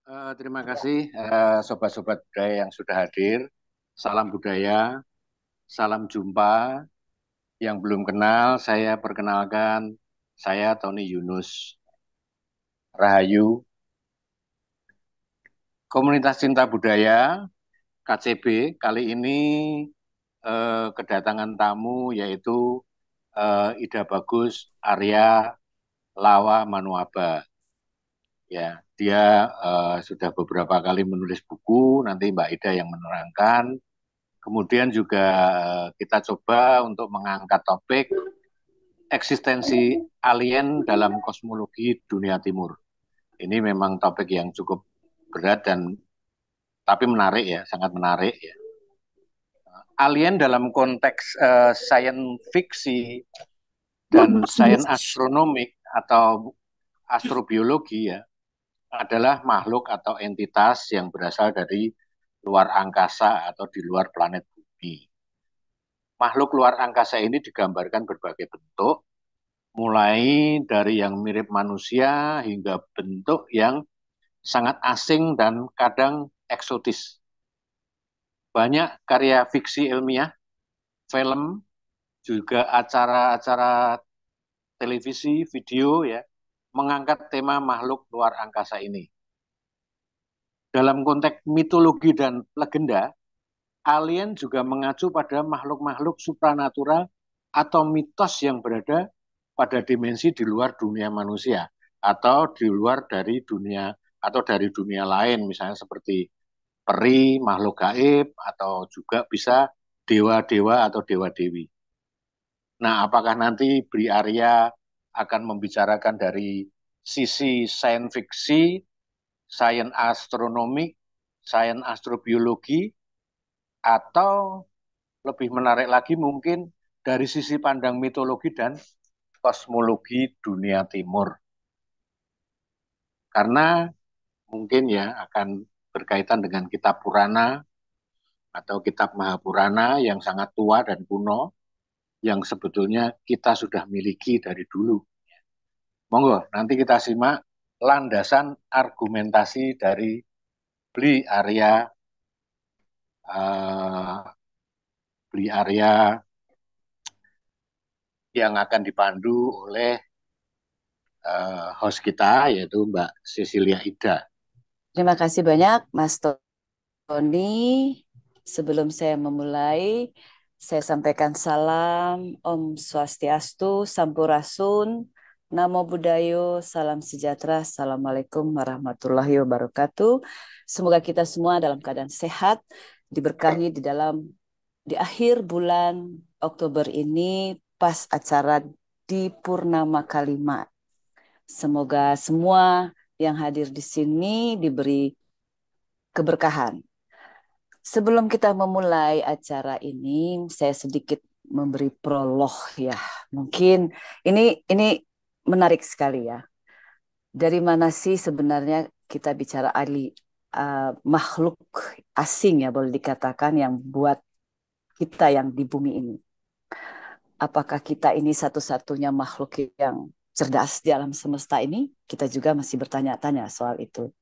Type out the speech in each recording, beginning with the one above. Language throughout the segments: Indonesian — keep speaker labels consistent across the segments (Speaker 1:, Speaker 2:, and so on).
Speaker 1: Terima kasih sobat-sobat budaya yang sudah hadir. Salam budaya, salam jumpa. Yang belum kenal, saya perkenalkan, saya Tony Yunus Rahayu, Komunitas Cinta Budaya KCB. Kali ini kedatangan tamu yaitu Ida Bagus Arya Lawa Manuaba. Ya, dia sudah beberapa kali menulis buku. Nanti Mbak Ida yang menerangkan. Kemudian juga kita coba untuk mengangkat topik eksistensi alien dalam kosmologi dunia timur. Ini memang topik yang cukup berat dan tapi menarik ya, sangat menarik ya. Alien dalam konteks sains fiksi dan sains astronomik atau astrobiologi ya adalah makhluk atau entitas yang berasal dari luar angkasa atau di luar planet bumi. Makhluk luar angkasa ini digambarkan berbagai bentuk, mulai dari yang mirip manusia hingga bentuk yang sangat asing dan kadang eksotis. Banyak karya fiksi ilmiah, film, juga acara-acara televisi, video ya, mengangkat tema makhluk luar angkasa ini. Dalam konteks mitologi dan legenda, alien juga mengacu pada makhluk-makhluk supranatural atau mitos yang berada pada dimensi di luar dunia manusia atau di luar dari dunia atau dari dunia lain, misalnya seperti peri, makhluk gaib, atau juga bisa dewa-dewa atau dewa-dewi. Nah, apakah nanti Bri Arya akan membicarakan dari sisi sains fiksi, sains astronomi, sains astrobiologi, atau lebih menarik lagi mungkin dari sisi pandang mitologi dan kosmologi dunia timur. Karena mungkin ya akan berkaitan dengan kitab Purana atau kitab Mahapurana yang sangat tua dan kuno yang sebetulnya kita sudah miliki dari dulu. Monggo, nanti kita simak landasan argumentasi dari Bli Arya Bli Arya yang akan dipandu oleh host kita yaitu Mbak Cecilia Ida.
Speaker 2: Terima kasih banyak Mas Tony. Sebelum saya memulai, saya sampaikan salam Om Swastiastu, Sampurasun, Namo Buddhayo, salam sejahtera, Assalamualaikum warahmatullahi wabarakatuh. Semoga kita semua dalam keadaan sehat, diberkahi di akhir bulan Oktober ini pas acara di Purnama Kalimat. Semoga semua yang hadir di sini diberi keberkahan. Sebelum kita memulai acara ini, saya sedikit memberi prolog ya. Mungkin ini menarik sekali ya. Dari mana sih sebenarnya kita bicara makhluk asing ya boleh dikatakan yang buat kita yang di bumi ini. Apakah kita ini satu-satunya makhluk yang cerdas di alam semesta ini? Kita juga masih bertanya-tanya soal itu.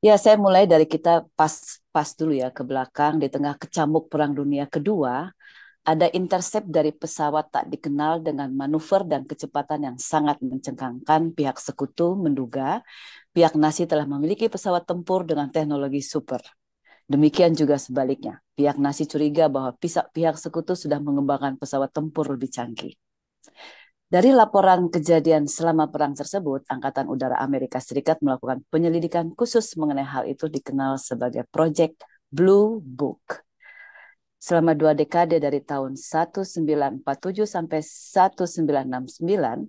Speaker 2: Ya, saya mulai dari kita pas dulu ya ke belakang di tengah kecamuk Perang Dunia Kedua, ada intercept dari pesawat tak dikenal dengan manuver dan kecepatan yang sangat mencengangkan. Pihak sekutu menduga pihak Nazi telah memiliki pesawat tempur dengan teknologi super. Demikian juga sebaliknya, pihak Nazi curiga bahwa pihak sekutu sudah mengembangkan pesawat tempur lebih canggih. Dari laporan kejadian selama perang tersebut, Angkatan Udara Amerika Serikat melakukan penyelidikan khusus mengenai hal itu dikenal sebagai Project Blue Book. Selama 2 dekade dari tahun 1947 sampai 1969,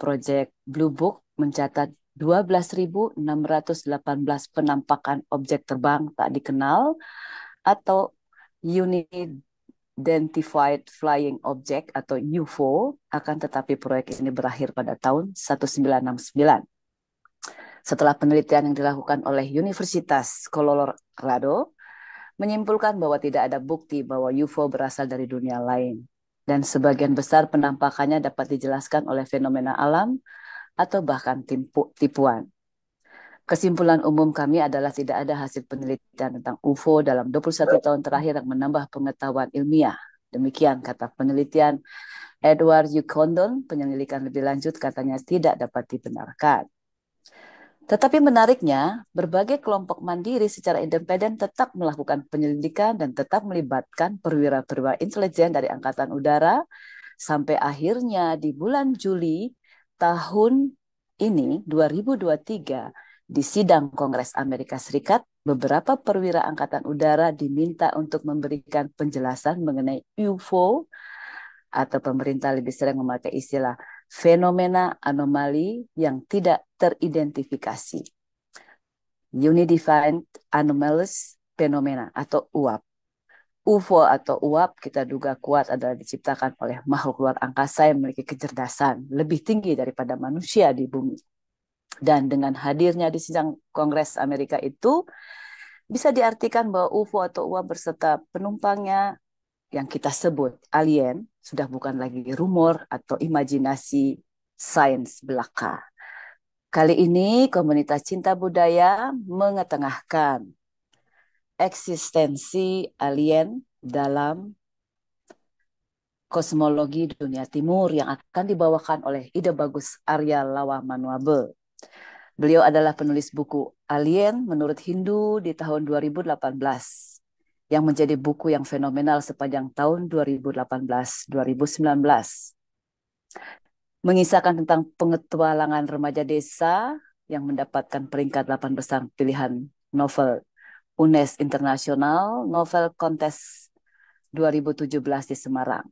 Speaker 2: Project Blue Book mencatat 12.618 penampakan objek terbang tak dikenal atau Unidentified Flying Object atau UFO, akan tetapi proyek ini berakhir pada tahun 1969. Setelah penelitian yang dilakukan oleh Universitas Colorado, menyimpulkan bahwa tidak ada bukti bahwa UFO berasal dari dunia lain. Dan sebagian besar penampakannya dapat dijelaskan oleh fenomena alam atau bahkan tipuan. Kesimpulan umum kami adalah tidak ada hasil penelitian tentang UFO dalam 21 tahun terakhir yang menambah pengetahuan ilmiah. Demikian kata penelitian Edward U. Condon. Penyelidikan lebih lanjut katanya tidak dapat dibenarkan. Tetapi menariknya, berbagai kelompok mandiri secara independen tetap melakukan penyelidikan dan tetap melibatkan perwira-perwira intelijen dari Angkatan Udara sampai akhirnya di bulan Juli tahun ini 2023 di sidang Kongres Amerika Serikat, beberapa perwira Angkatan Udara diminta untuk memberikan penjelasan mengenai UFO atau pemerintah lebih sering memakai istilah fenomena anomali yang tidak teridentifikasi. Unidentified Anomalous Phenomena atau UAP. UFO atau UAP kita duga kuat adalah diciptakan oleh makhluk luar angkasa yang memiliki kecerdasan lebih tinggi daripada manusia di bumi. Dan dengan hadirnya di sidang Kongres Amerika itu, bisa diartikan bahwa UFO atau UAP berserta penumpangnya yang kita sebut alien sudah bukan lagi rumor atau imajinasi sains belaka. Kali ini komunitas cinta budaya mengetengahkan eksistensi alien dalam kosmologi dunia timur yang akan dibawakan oleh Ide Bagus Arya Lawa Manuabe. Beliau adalah penulis buku Alien Menurut Hindu di tahun 2018 yang menjadi buku yang fenomenal sepanjang tahun 2018-2019. Mengisahkan tentang pengetualangan remaja desa yang mendapatkan peringkat 8 besar pilihan novel UNES Internasional Novel Contest 2017 di Semarang.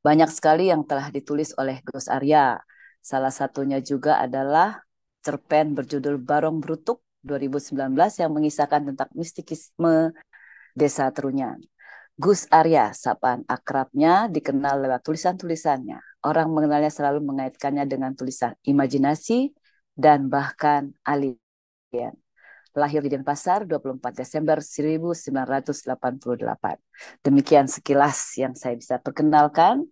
Speaker 2: Banyak sekali yang telah ditulis oleh Gus Arya. Salah satunya juga adalah cerpen berjudul Barong Brutuk 2019 yang mengisahkan tentang mistikisme Desa Trunyan. Gus Arya, sapaan akrabnya, dikenal lewat tulisan-tulisannya. Orang mengenalnya selalu mengaitkannya dengan tulisan imajinasi dan bahkan alien. Lahir di Denpasar 24 Desember 1988. Demikian sekilas yang saya bisa perkenalkan.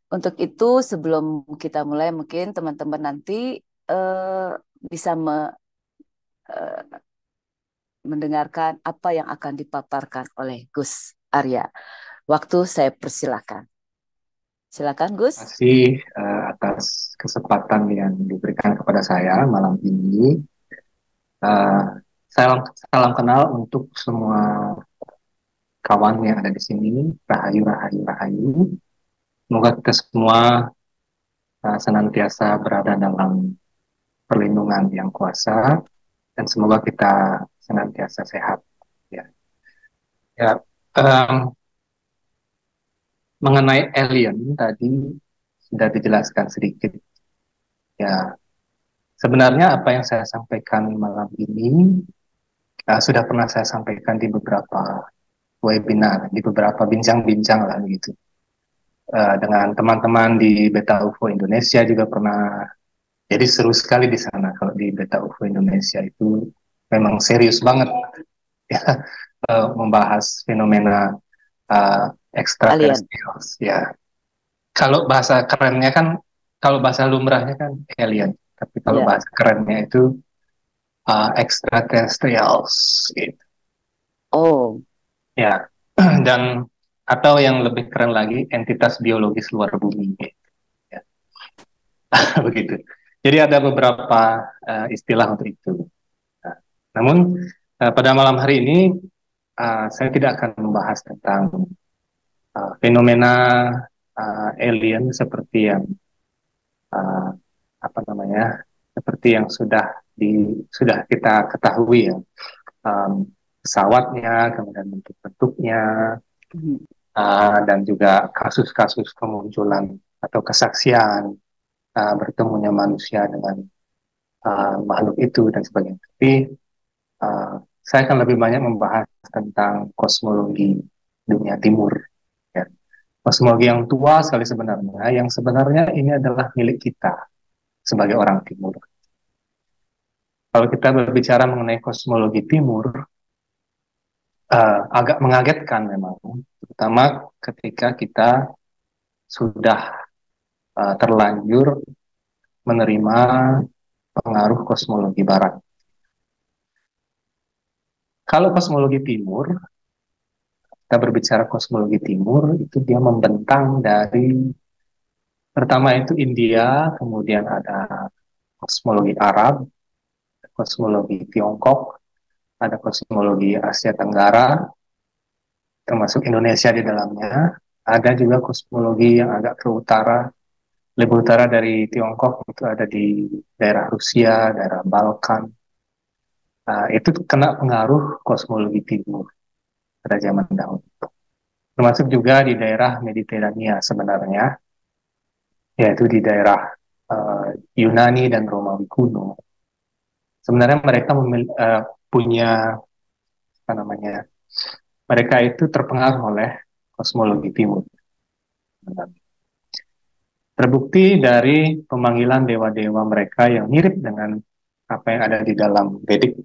Speaker 2: Untuk itu sebelum kita mulai mungkin teman-teman nanti bisa mendengarkan apa yang akan dipaparkan oleh Gus Arya. Waktu saya persilakan. Silakan Gus.
Speaker 3: Terima kasih atas kesempatan yang diberikan kepada saya malam ini. Salam, salam kenal untuk semua kawan yang ada di sini. Rahayu, rahayu, rahayu. Semoga kita semua senantiasa berada dalam perlindungan yang kuasa dan semoga kita senantiasa sehat. Ya, ya. Mengenai alien tadi sudah dijelaskan sedikit. Ya, sebenarnya apa yang saya sampaikan malam ini sudah pernah saya sampaikan di beberapa webinar, di beberapa bincang-bincang lah gitu. Dengan teman-teman di Beta UFO Indonesia juga pernah. Jadi seru sekali di sana kalau di Beta UFO Indonesia itu memang serius banget ya membahas fenomena extraterrestrials ya. Kalau bahasa kerennya kan, kalau bahasa lumrahnya kan alien, tapi kalau bahasa kerennya itu extraterrestrials gitu.
Speaker 2: Oh.
Speaker 3: Ya, dan atau yang lebih keren lagi entitas biologis luar bumi gitu. Ya. Begitu. Jadi ada beberapa istilah untuk itu. Nah, namun pada malam hari ini saya tidak akan membahas tentang fenomena alien seperti yang apa namanya, seperti yang sudah kita ketahui ya, pesawatnya, kemudian bentuk-bentuknya, dan juga kasus-kasus kemunculan atau kesaksian bertemunya manusia dengan makhluk itu dan sebagainya. Tapi saya akan lebih banyak membahas tentang kosmologi dunia timur. Ya. Kosmologi yang tua sekali sebenarnya, yang sebenarnya ini adalah milik kita sebagai orang timur. Kalau kita berbicara mengenai kosmologi timur, agak mengagetkan memang, terutama ketika kita sudah terlanjur menerima pengaruh kosmologi barat. Kalau kosmologi timur, kita berbicara kosmologi timur, itu dia membentang dari pertama itu India, kemudian ada kosmologi Arab, kosmologi Tiongkok, ada kosmologi Asia Tenggara, termasuk Indonesia di dalamnya. Ada juga kosmologi yang agak ke utara, lebih utara dari Tiongkok, itu ada di daerah Rusia, daerah Balkan. Itu kena pengaruh kosmologi timur pada zaman dahulu. Termasuk juga di daerah Mediterania sebenarnya, yaitu di daerah Yunani dan Romawi kuno. Sebenarnya mereka punya apa namanya? Mereka itu terpengaruh oleh kosmologi timur. Terbukti dari pemanggilan dewa-dewa mereka yang mirip dengan apa yang ada di dalam Vedik,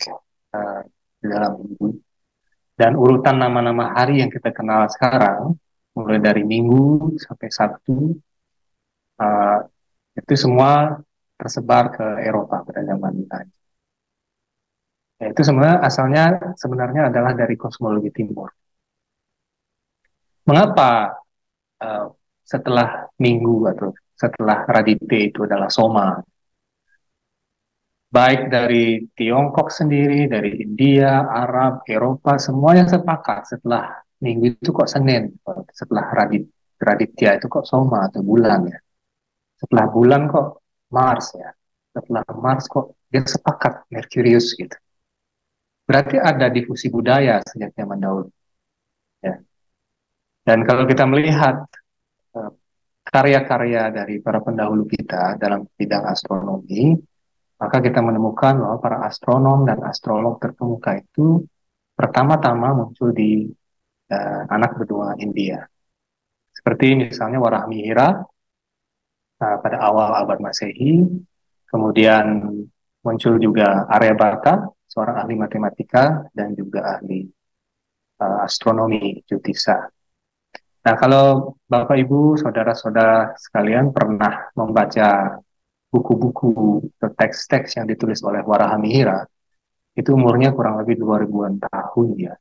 Speaker 3: di dalam Hindu. Dan urutan nama-nama hari yang kita kenal sekarang, mulai dari Minggu sampai Sabtu, itu semua tersebar ke Eropa pada zaman itu. Ya, itu sebenarnya asalnya sebenarnya adalah dari kosmologi timur. Mengapa setelah Minggu atau setelah Radite itu adalah Soma? Baik dari Tiongkok sendiri, dari India, Arab, Eropa, semuanya sepakat setelah Minggu itu kok Senin, setelah Raditya itu kok Soma atau bulan ya. Setelah bulan kok Mars ya. Setelah Mars kok dia sepakat Merkurius gitu. Berarti ada difusi budaya sejak zaman dahulu. Ya. Dan kalau kita melihat karya-karya dari para pendahulu kita dalam bidang astronomi, maka kita menemukan bahwa para astronom dan astrolog terkemuka itu pertama-tama muncul di anak benua India. Seperti misalnya Warahmihira pada awal abad Masehi, kemudian muncul juga Aryabhata, seorang ahli matematika dan juga ahli astronomi Jyotisa. Nah, kalau Bapak Ibu, saudara-saudara sekalian pernah membaca buku-buku atau teks-teks yang ditulis oleh Warahamihira, itu umurnya kurang lebih 2000-an tahun ya.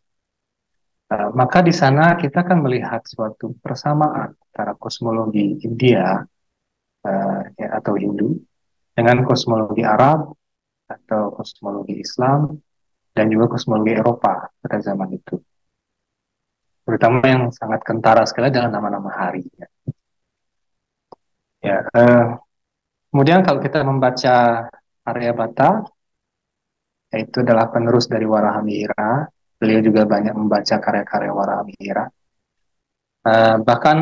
Speaker 3: Maka di sana kita akan melihat suatu persamaan antara kosmologi India ya, atau Hindu dengan kosmologi Arab atau kosmologi Islam dan juga kosmologi Eropa pada zaman itu. Terutama yang sangat kentara sekali adalah nama-nama hari. Ya, kemudian kalau kita membaca Aryabhata, yaitu adalah penerus dari Warahamihira, beliau juga banyak membaca karya-karya Warahamihira. Bahkan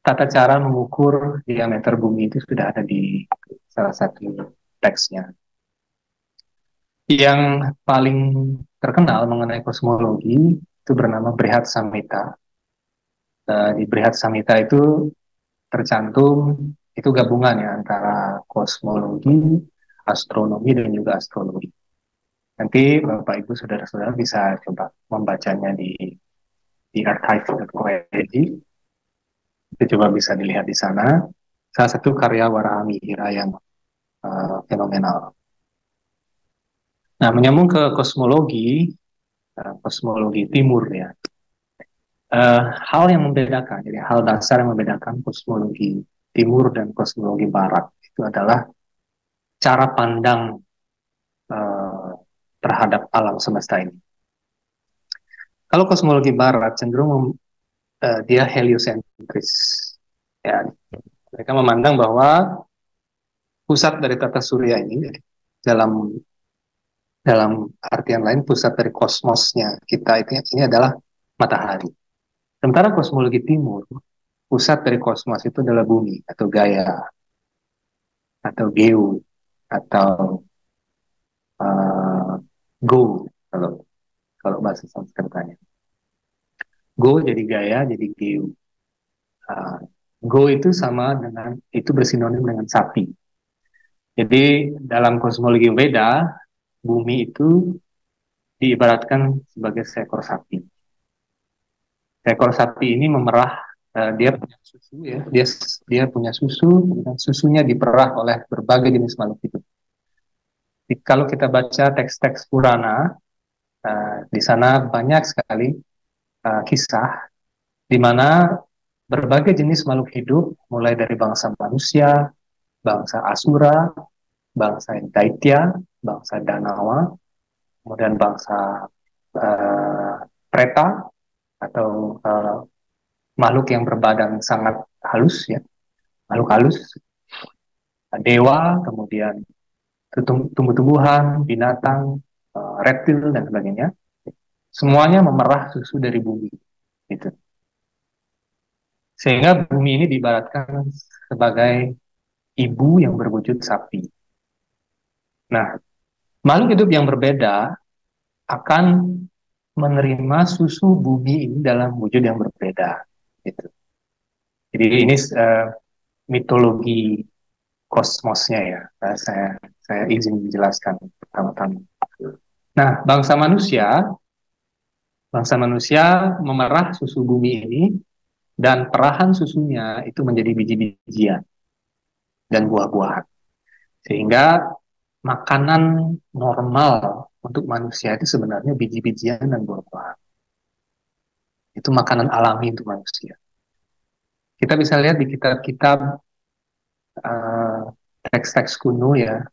Speaker 3: tata cara mengukur diameter bumi itu sudah ada di salah satu teksnya. Yang paling terkenal mengenai kosmologi itu bernama Brihat Samhita. Di Brihat Samhita itu tercantum itu gabungan ya antara kosmologi, astronomi dan juga astrologi. Nanti Bapak Ibu saudara-saudara bisa coba membacanya di archive.org. Itu coba bisa dilihat di sana. Salah satu karya Warahamihira yang fenomenal. Nah, menyambung ke kosmologi, kosmologi timur ya. Hal yang membedakan, jadi hal dasar yang membedakan kosmologi timur dan kosmologi barat itu adalah cara pandang terhadap alam semesta ini. Kalau kosmologi barat cenderung dia heliosentris, ya. Mereka memandang bahwa pusat dari tata surya ini dalam artian lain pusat dari kosmosnya kita ini adalah matahari. Sementara kosmologi timur, pusat dari kosmos itu adalah bumi atau Gaia atau Geo atau Go kalau bahasa Sanskertanya. Go jadi Gaia jadi Geo. Go itu sama dengan itu bersinonim dengan sapi. Jadi dalam kosmologi Weda, bumi itu diibaratkan sebagai seekor sapi. Seekor sapi ini memerah, dia punya susu ya, dia punya susu dan susunya diperah oleh berbagai jenis makhluk hidup. Kalau kita baca teks-teks Purana, di sana banyak sekali kisah di mana berbagai jenis makhluk hidup, mulai dari bangsa manusia, bangsa Asura, bangsa Daitya, bangsa Danawa, kemudian bangsa Preta atau makhluk yang berbadan sangat halus, ya, makhluk halus, dewa, kemudian tumbuh-tumbuhan, binatang, reptil dan sebagainya, semuanya memerah susu dari bumi, gitu. Sehingga bumi ini diibaratkan sebagai ibu yang berwujud sapi. Nah, makhluk hidup yang berbeda akan menerima susu bumi ini dalam wujud yang berbeda, gitu. Jadi ini mitologi kosmosnya, ya. Saya izin menjelaskan pertama-tama. Nah, bangsa manusia memerah susu bumi ini, dan perahan susunya itu menjadi biji-bijian dan buah-buahan. Sehingga makanan normal untuk manusia itu sebenarnya biji-bijian dan buah-buahan. Itu makanan alami untuk manusia. Kita bisa lihat di kitab-kitab teks-teks kuno, ya,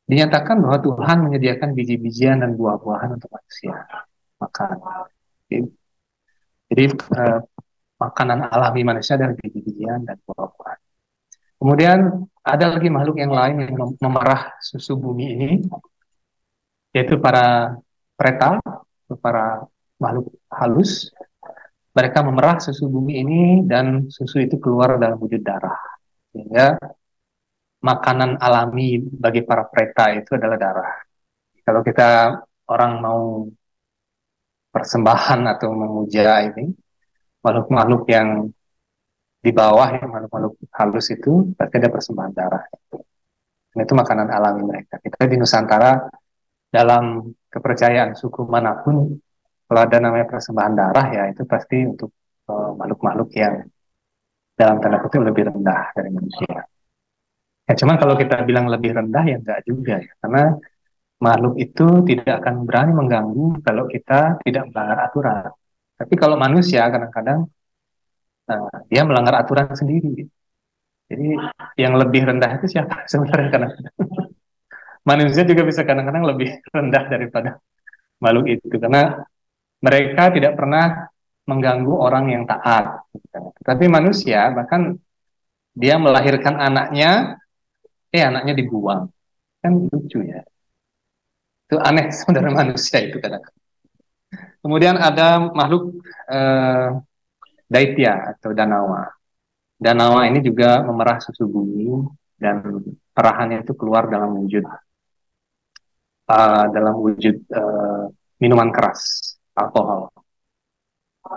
Speaker 3: dinyatakan bahwa Tuhan menyediakan biji-bijian dan buah-buahan untuk manusia makan. Jadi makanan alami manusia adalah biji-bijian dan buah-buahan. Kemudian ada lagi makhluk yang lain yang memerah susu bumi ini, yaitu para preta, para makhluk halus. Mereka memerah susu bumi ini dan susu itu keluar dalam wujud darah. Sehingga makanan alami bagi para preta itu adalah darah. Kalau kita orang mau persembahan atau memuja ini, makhluk-makhluk yang di bawah, ya, makhluk-makhluk halus itu, pasti ada persembahan darah. Dan itu makanan alami mereka. Kita di Nusantara, dalam kepercayaan suku manapun, kalau ada namanya persembahan darah, ya itu pasti untuk makhluk-makhluk yang dalam tanda kutip lebih rendah dari manusia. Ya, cuman kalau kita bilang lebih rendah, ya enggak juga, ya. Karena makhluk itu tidak akan berani mengganggu kalau kita tidak melanggar aturan. Tapi kalau manusia kadang-kadang dia melanggar aturan sendiri. Jadi yang lebih rendah itu siapa sebenarnya? Kadang-kadang manusia juga bisa kadang-kadang lebih rendah daripada makhluk itu, karena mereka tidak pernah mengganggu orang yang taat. Tapi manusia, bahkan dia melahirkan anaknya, anaknya dibuang. Kan lucu, ya. Itu aneh sebenarnya manusia itu kadang-kadang. Kemudian ada makhluk Daitya atau Danawa. Danawa ini juga memerah susu bumi, dan perahannya itu keluar dalam wujud minuman keras, alkohol.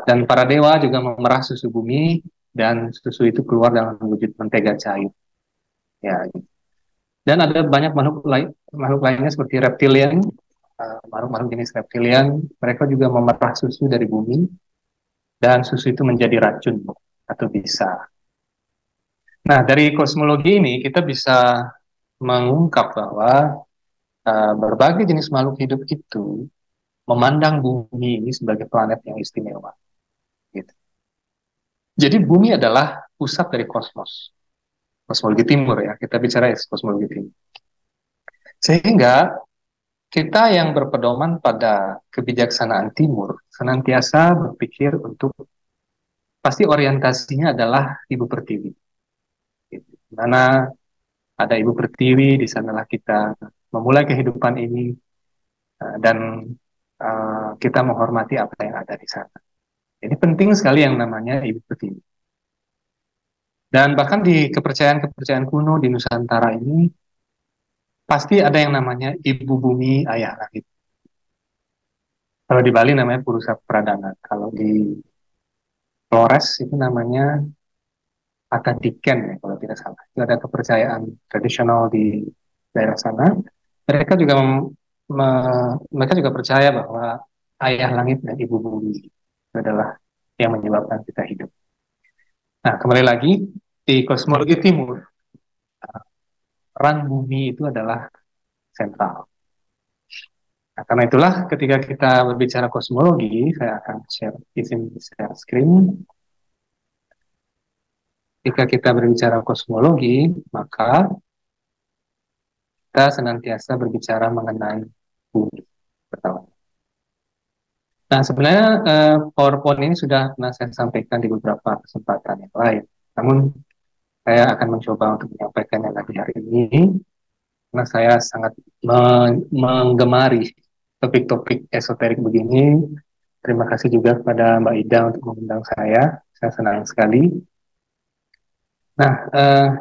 Speaker 3: Dan para dewa juga memerah susu bumi, dan susu itu keluar dalam wujud mentega cair. Ya, gitu. Dan ada banyak makhluk lainnya seperti reptilian, makhluk-makhluk jenis reptilian, mereka juga memerah susu dari bumi, dan susu itu menjadi racun atau bisa. Nah, dari kosmologi ini kita bisa mengungkap bahwa berbagai jenis makhluk hidup itu memandang bumi ini sebagai planet yang istimewa. Gitu. Jadi bumi adalah pusat dari kosmos. Kosmologi timur, ya, kita bicara kosmologi timur. Sehingga kita yang berpedoman pada kebijaksanaan timur senantiasa berpikir untuk, pasti orientasinya adalah Ibu Pertiwi. Gitu. Mana ada Ibu Pertiwi, di sanalah kita memulai kehidupan ini, dan kita menghormati apa yang ada di sana. Jadi penting sekali yang namanya Ibu Pertiwi. Dan bahkan di kepercayaan-kepercayaan kuno di Nusantara ini, pasti ada yang namanya Ibu Bumi, Ayah Langit. Kalau di Bali namanya Purusa Pradana. Kalau di Flores itu namanya Akadiken, ya, kalau tidak salah. Itu ada kepercayaan tradisional di daerah sana. Mereka juga percaya bahwa Ayah Langit dan Ibu Bumi itu adalah yang menyebabkan kita hidup. Nah, kembali lagi di kosmologi timur, peran bumi itu adalah sentral. Nah, karena itulah ketika kita berbicara kosmologi, saya akan izin share screen. Ketika kita berbicara kosmologi, maka kita senantiasa berbicara mengenai bumi. Pertama. Nah, sebenarnya PowerPoint ini sudah pernah saya sampaikan di beberapa kesempatan yang lain. Namun, saya akan mencoba untuk menyampaikannya lagi hari ini, karena saya sangat menggemari topik-topik esoterik begini. Terima kasih juga kepada Mbak Ida untuk mengundang saya. Saya senang sekali. Nah,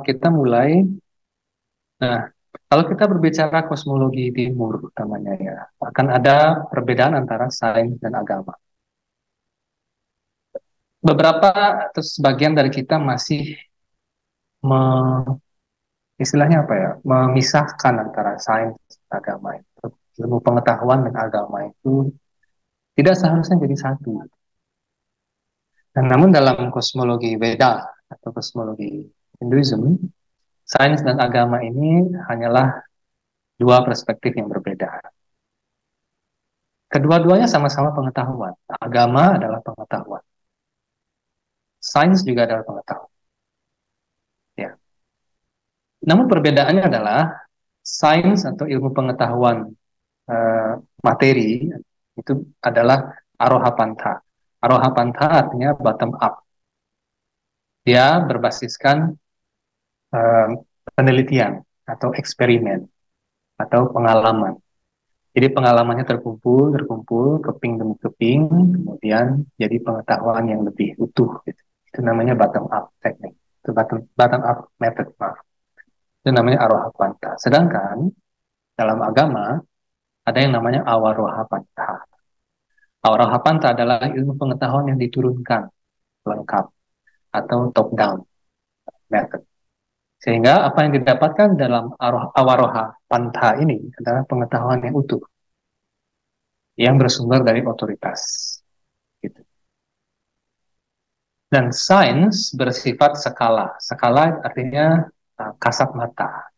Speaker 3: kita mulai. Nah, kalau kita berbicara kosmologi timur, utamanya ya, akan ada perbedaan antara sains dan agama. Beberapa atau sebagian dari kita masih istilahnya apa ya, memisahkan antara sains dan agama itu. Ilmu pengetahuan dan agama itu tidak seharusnya jadi satu. Dan namun dalam kosmologi Veda atau kosmologi Hinduism, sains dan agama ini hanyalah dua perspektif yang berbeda. Kedua-duanya sama-sama pengetahuan. Agama adalah pengetahuan. Sains juga adalah pengetahuan. Ya. Namun perbedaannya adalah sains atau ilmu pengetahuan materi itu adalah aroha pantha. Aroha pantha artinya bottom up. Dia berbasiskan penelitian atau eksperimen atau pengalaman. Jadi pengalamannya terkumpul, keping demi keping, kemudian jadi pengetahuan yang lebih utuh. Gitu. Itu namanya bottom up teknik. Itu bottom up method, maaf. Itu namanya aroha pantha. Sedangkan dalam agama ada yang namanya awaroha pantha. Awaroha pantha adalah ilmu pengetahuan yang diturunkan lengkap atau top down method. Sehingga apa yang didapatkan dalam awaroha pantha ini adalah pengetahuan yang utuh, yang bersumber dari otoritas. Gitu. Dan sains bersifat skala. Skala artinya kasat mata.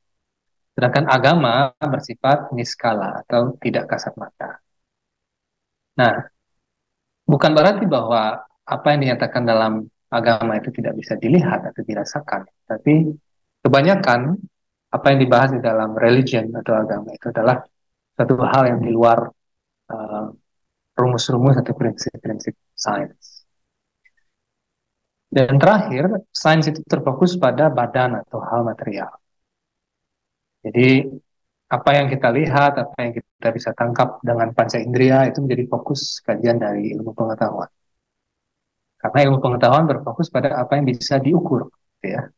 Speaker 3: Sedangkan agama bersifat niskala atau tidak kasat mata. Nah, bukan berarti bahwa apa yang dinyatakan dalam agama itu tidak bisa dilihat atau dirasakan. Tapi kebanyakan apa yang dibahas di dalam religion atau agama itu adalah satu hal yang di luar rumus-rumus atau prinsip-prinsip sains. Dan terakhir, sains itu terfokus pada badan atau hal material. Jadi, apa yang kita lihat, apa yang kita bisa tangkap dengan panca indera itu menjadi fokus kajian dari ilmu pengetahuan. Karena ilmu pengetahuan berfokus pada apa yang bisa diukur. Gitu ya.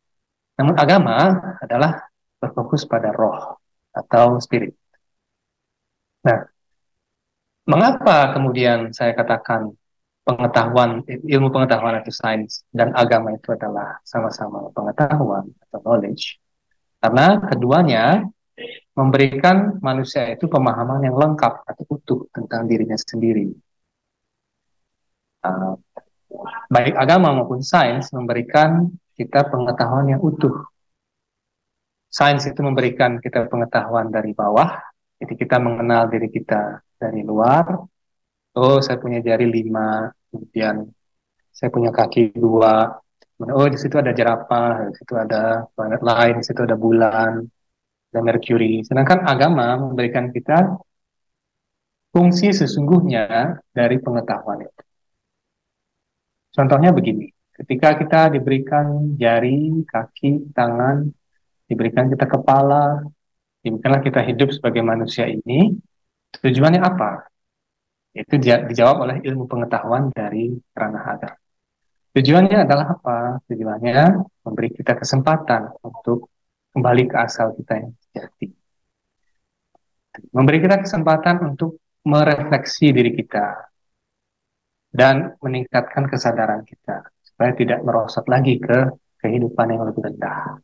Speaker 3: Namun agama adalah berfokus pada roh atau spirit. Nah, mengapa kemudian saya katakan ilmu pengetahuan atau sains dan agama itu adalah sama-sama pengetahuan atau knowledge? Karena keduanya memberikan manusia itu pemahaman yang lengkap atau utuh tentang dirinya sendiri. Baik agama maupun sains memberikan kita pengetahuan yang utuh. Sains itu memberikan kita pengetahuan dari bawah, jadi kita mengenal diri kita dari luar. Oh, saya punya jari 5, kemudian saya punya kaki 2. Oh, di situ ada jerapah, di situ ada planet lain, di situ ada bulan, ada Mercury. Sedangkan agama memberikan kita fungsi sesungguhnya dari pengetahuan itu. Contohnya begini, ketika kita diberikan jari, kaki, tangan, diberikan kita kepala, diberikanlah kita hidup sebagai manusia ini, tujuannya apa? Itu dijawab oleh ilmu pengetahuan dari ranah agama. Tujuannya adalah apa? Tujuannya memberi kita kesempatan untuk kembali ke asal kita yang sejati. Memberi kita kesempatan untuk merefleksi diri kita dan meningkatkan kesadaran kita supaya tidak merosot lagi ke kehidupan yang lebih rendah.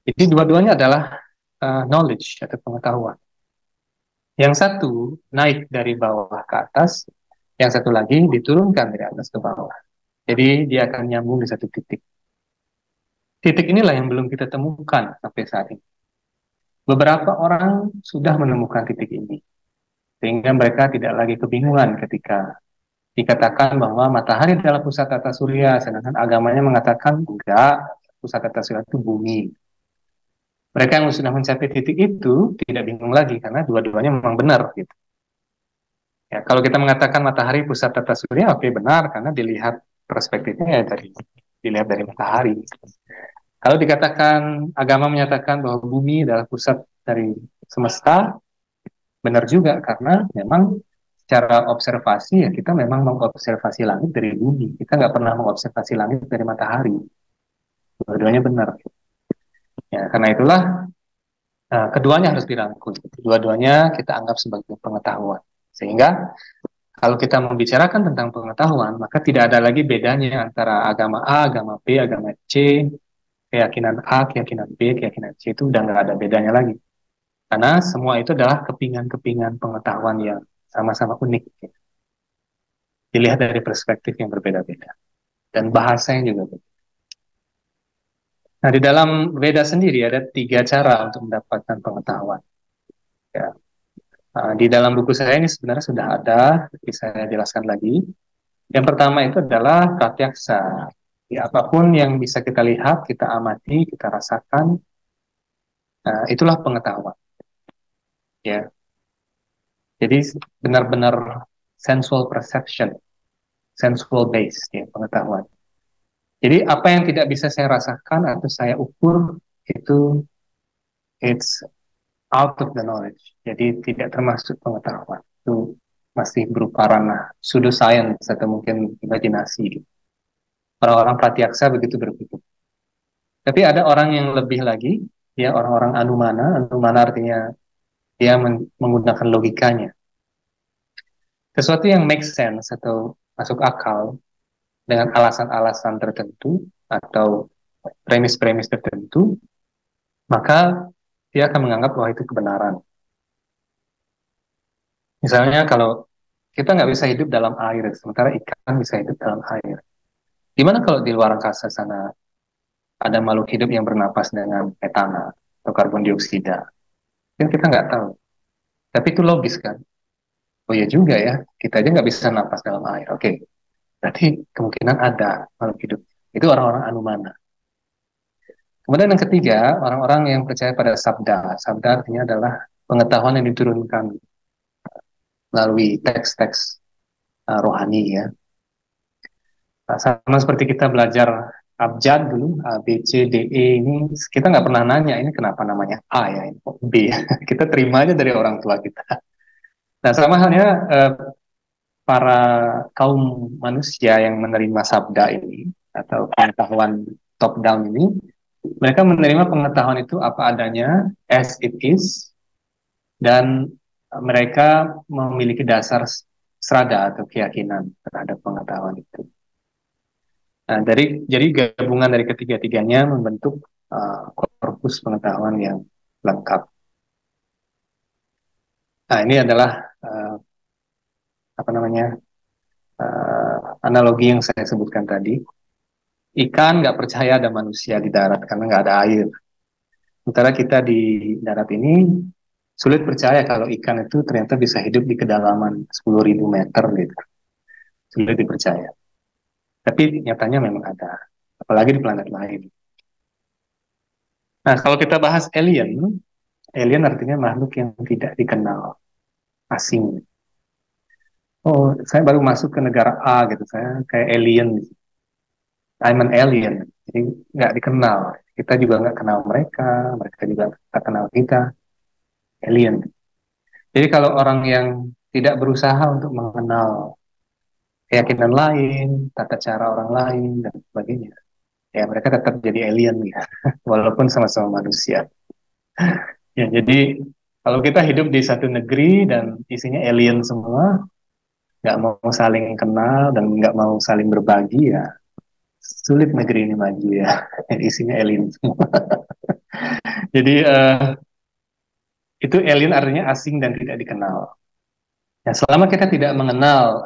Speaker 3: Jadi dua-duanya adalah knowledge atau pengetahuan. Yang satu naik dari bawah ke atas, yang satu lagi diturunkan dari atas ke bawah. Jadi dia akan nyambung di satu titik. Titik inilah yang belum kita temukan sampai saat ini. Beberapa orang sudah menemukan titik ini, sehingga mereka tidak lagi kebingungan ketika dikatakan bahwa matahari adalah pusat tata surya, sedangkan agamanya mengatakan enggak, pusat tata surya itu bumi. Mereka yang sudah mencapai titik itu tidak bingung lagi karena dua-duanya memang benar gitu. Ya, kalau kita mengatakan matahari pusat tata surya, oke benar karena dilihat perspektifnya ya dilihat dari matahari. Kalau dikatakan agama menyatakan bahwa bumi adalah pusat dari semesta, benar juga karena memang secara observasi ya kita memang mengobservasi langit dari bumi. Kita nggak pernah mengobservasi langit dari matahari. Dua-duanya benar. Ya, karena itulah keduanya harus dirangkul. Dua-duanya kita anggap sebagai pengetahuan. Sehingga kalau kita membicarakan tentang pengetahuan, maka tidak ada lagi bedanya antara agama A, agama B, agama C, keyakinan A, keyakinan B, keyakinan C, itu udah nggak ada bedanya lagi. Karena semua itu adalah kepingan-kepingan pengetahuan yang sama-sama unik. Dilihat dari perspektif yang berbeda-beda. Dan bahasa yang juga berbeda. Nah, di dalam Veda sendiri ada 3 cara untuk mendapatkan pengetahuan. Ya. Di dalam buku saya ini sebenarnya sudah ada, tapi saya jelaskan lagi. Yang pertama itu adalah pratyaksa. Ya, apapun yang bisa kita lihat, kita amati, kita rasakan, itulah pengetahuan. Ya, jadi benar-benar sensual perception, sensual based ya pengetahuan. Jadi apa yang tidak bisa saya rasakan atau saya ukur itu it's out of the knowledge. Jadi tidak termasuk pengetahuan. Itu masih berupa ranah pseudoscience atau mungkin imajinasi. Orang-orang pratyaksa begitu berpikir. Tapi ada orang yang lebih lagi, ya orang-orang anumana. Anumana artinya dia menggunakan logikanya. Sesuatu yang make sense atau masuk akal dengan alasan-alasan tertentu atau premis-premis tertentu, maka dia akan menganggap bahwa itu kebenaran. Misalnya kalau kita nggak bisa hidup dalam air, sementara ikan bisa hidup dalam air. Gimana kalau di luar angkasa sana ada makhluk hidup yang bernapas dengan metana atau karbon dioksida? Kan kita nggak tahu. Tapi itu logis kan? Oh ya juga ya, kita aja nggak bisa napas dalam air. Oke, berarti kemungkinan ada makhluk hidup. Itu orang-orang anumana. Kemudian yang ketiga, orang-orang yang percaya pada sabda. Sabda artinya adalah pengetahuan yang diturunkan melalui teks-teks rohani ya. Nah, sama seperti kita belajar abjad dulu, A, B, C, D, E ini kita nggak pernah nanya ini kenapa namanya A ya, ini kok B. Kita terima aja dari orang tua kita. Nah, sama halnya para kaum manusia yang menerima sabda ini atau pengetahuan top down ini, mereka menerima pengetahuan itu apa adanya, as it is, dan mereka memiliki dasar serada atau keyakinan terhadap pengetahuan itu. Nah, jadi gabungan dari ketiga-tiganya membentuk korpus pengetahuan yang lengkap. Nah, ini adalah analogi yang saya sebutkan tadi. Ikan nggak percaya ada manusia di darat karena nggak ada air. Sementara kita di darat ini sulit percaya kalau ikan itu ternyata bisa hidup di kedalaman 10.000 meter gitu. Sulit dipercaya. Tapi nyatanya memang ada. Apalagi di planet lain. Nah, kalau kita bahas alien, alien artinya makhluk yang tidak dikenal, asing. Oh, saya baru masuk ke negara A gitu, saya kayak alien. I'm an alien, jadi nggak dikenal. Kita juga nggak kenal mereka, mereka juga nggak kenal kita. Alien. Jadi kalau orang yang tidak berusaha untuk mengenal keyakinan lain, tata cara orang lain, dan sebagainya, ya mereka tetap jadi alien ya, walaupun sama-sama manusia. Ya, jadi kalau kita hidup di satu negeri dan isinya alien semua, nggak mau saling kenal dan nggak mau saling berbagi ya, sulit negeri ini maju ya, isinya alien semua. Jadi itu alien artinya asing dan tidak dikenal. Nah, selama kita tidak mengenal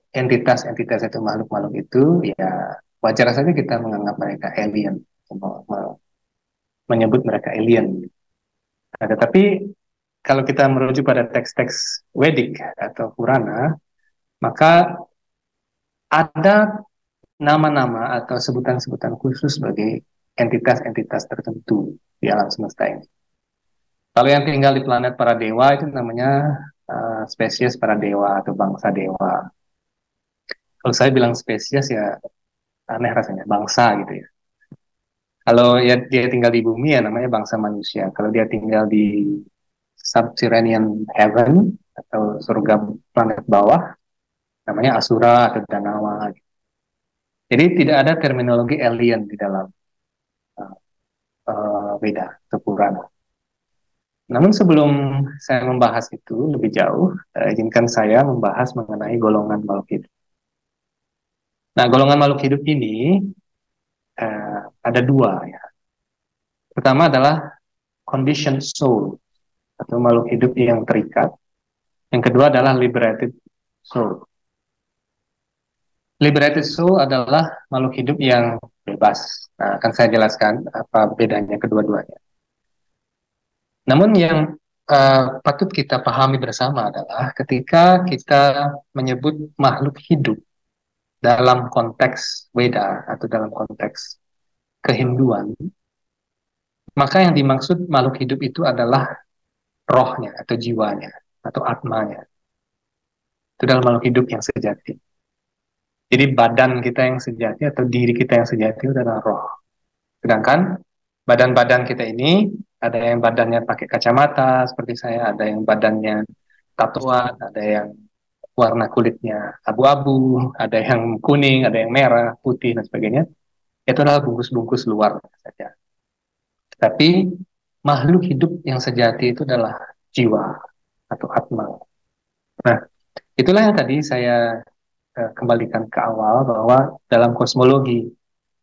Speaker 3: entitas-entitas itu makhluk-makhluk itu, ya wajar saja kita menganggap mereka alien, menyebut mereka alien. Nah, tetapi kalau kita merujuk pada teks-teks Wedik atau Purana, maka ada nama-nama atau sebutan-sebutan khusus bagi entitas-entitas tertentu di alam semesta ini. Kalau yang tinggal di planet para dewa itu namanya spesies para dewa atau bangsa dewa. Kalau saya bilang spesies ya aneh rasanya, bangsa gitu ya. Kalau ya dia tinggal di bumi ya namanya bangsa manusia. Kalau dia tinggal di subterranean heaven atau surga planet bawah, namanya asura atau danawa. Jadi tidak ada terminologi alien di dalam Veda atau Purana. Namun sebelum saya membahas itu lebih jauh, izinkan saya membahas mengenai golongan makhluk hidup. Nah, golongan makhluk hidup ini ada dua ya. Pertama adalah conditioned soul atau makhluk hidup yang terikat. Yang kedua adalah liberated soul. Liberated soul adalah makhluk hidup yang bebas. Nah, akan saya jelaskan apa bedanya kedua-duanya. Namun yang patut kita pahami bersama adalah ketika kita menyebut makhluk hidup dalam konteks Weda atau dalam konteks kehinduan, maka yang dimaksud makhluk hidup itu adalah rohnya atau jiwanya atau atmanya. Itu adalah makhluk hidup yang sejati. Jadi badan kita yang sejati atau diri kita yang sejati itu adalah roh. Sedangkan badan-badan kita ini ada yang badannya pakai kacamata seperti saya, ada yang badannya tatoan, ada yang warna kulitnya abu-abu, ada yang kuning, ada yang merah, putih dan sebagainya. Itu adalah bungkus-bungkus luar saja. Tapi makhluk hidup yang sejati itu adalah jiwa atau atma. Nah, itulah yang tadi saya kembalikan ke awal bahwa dalam kosmologi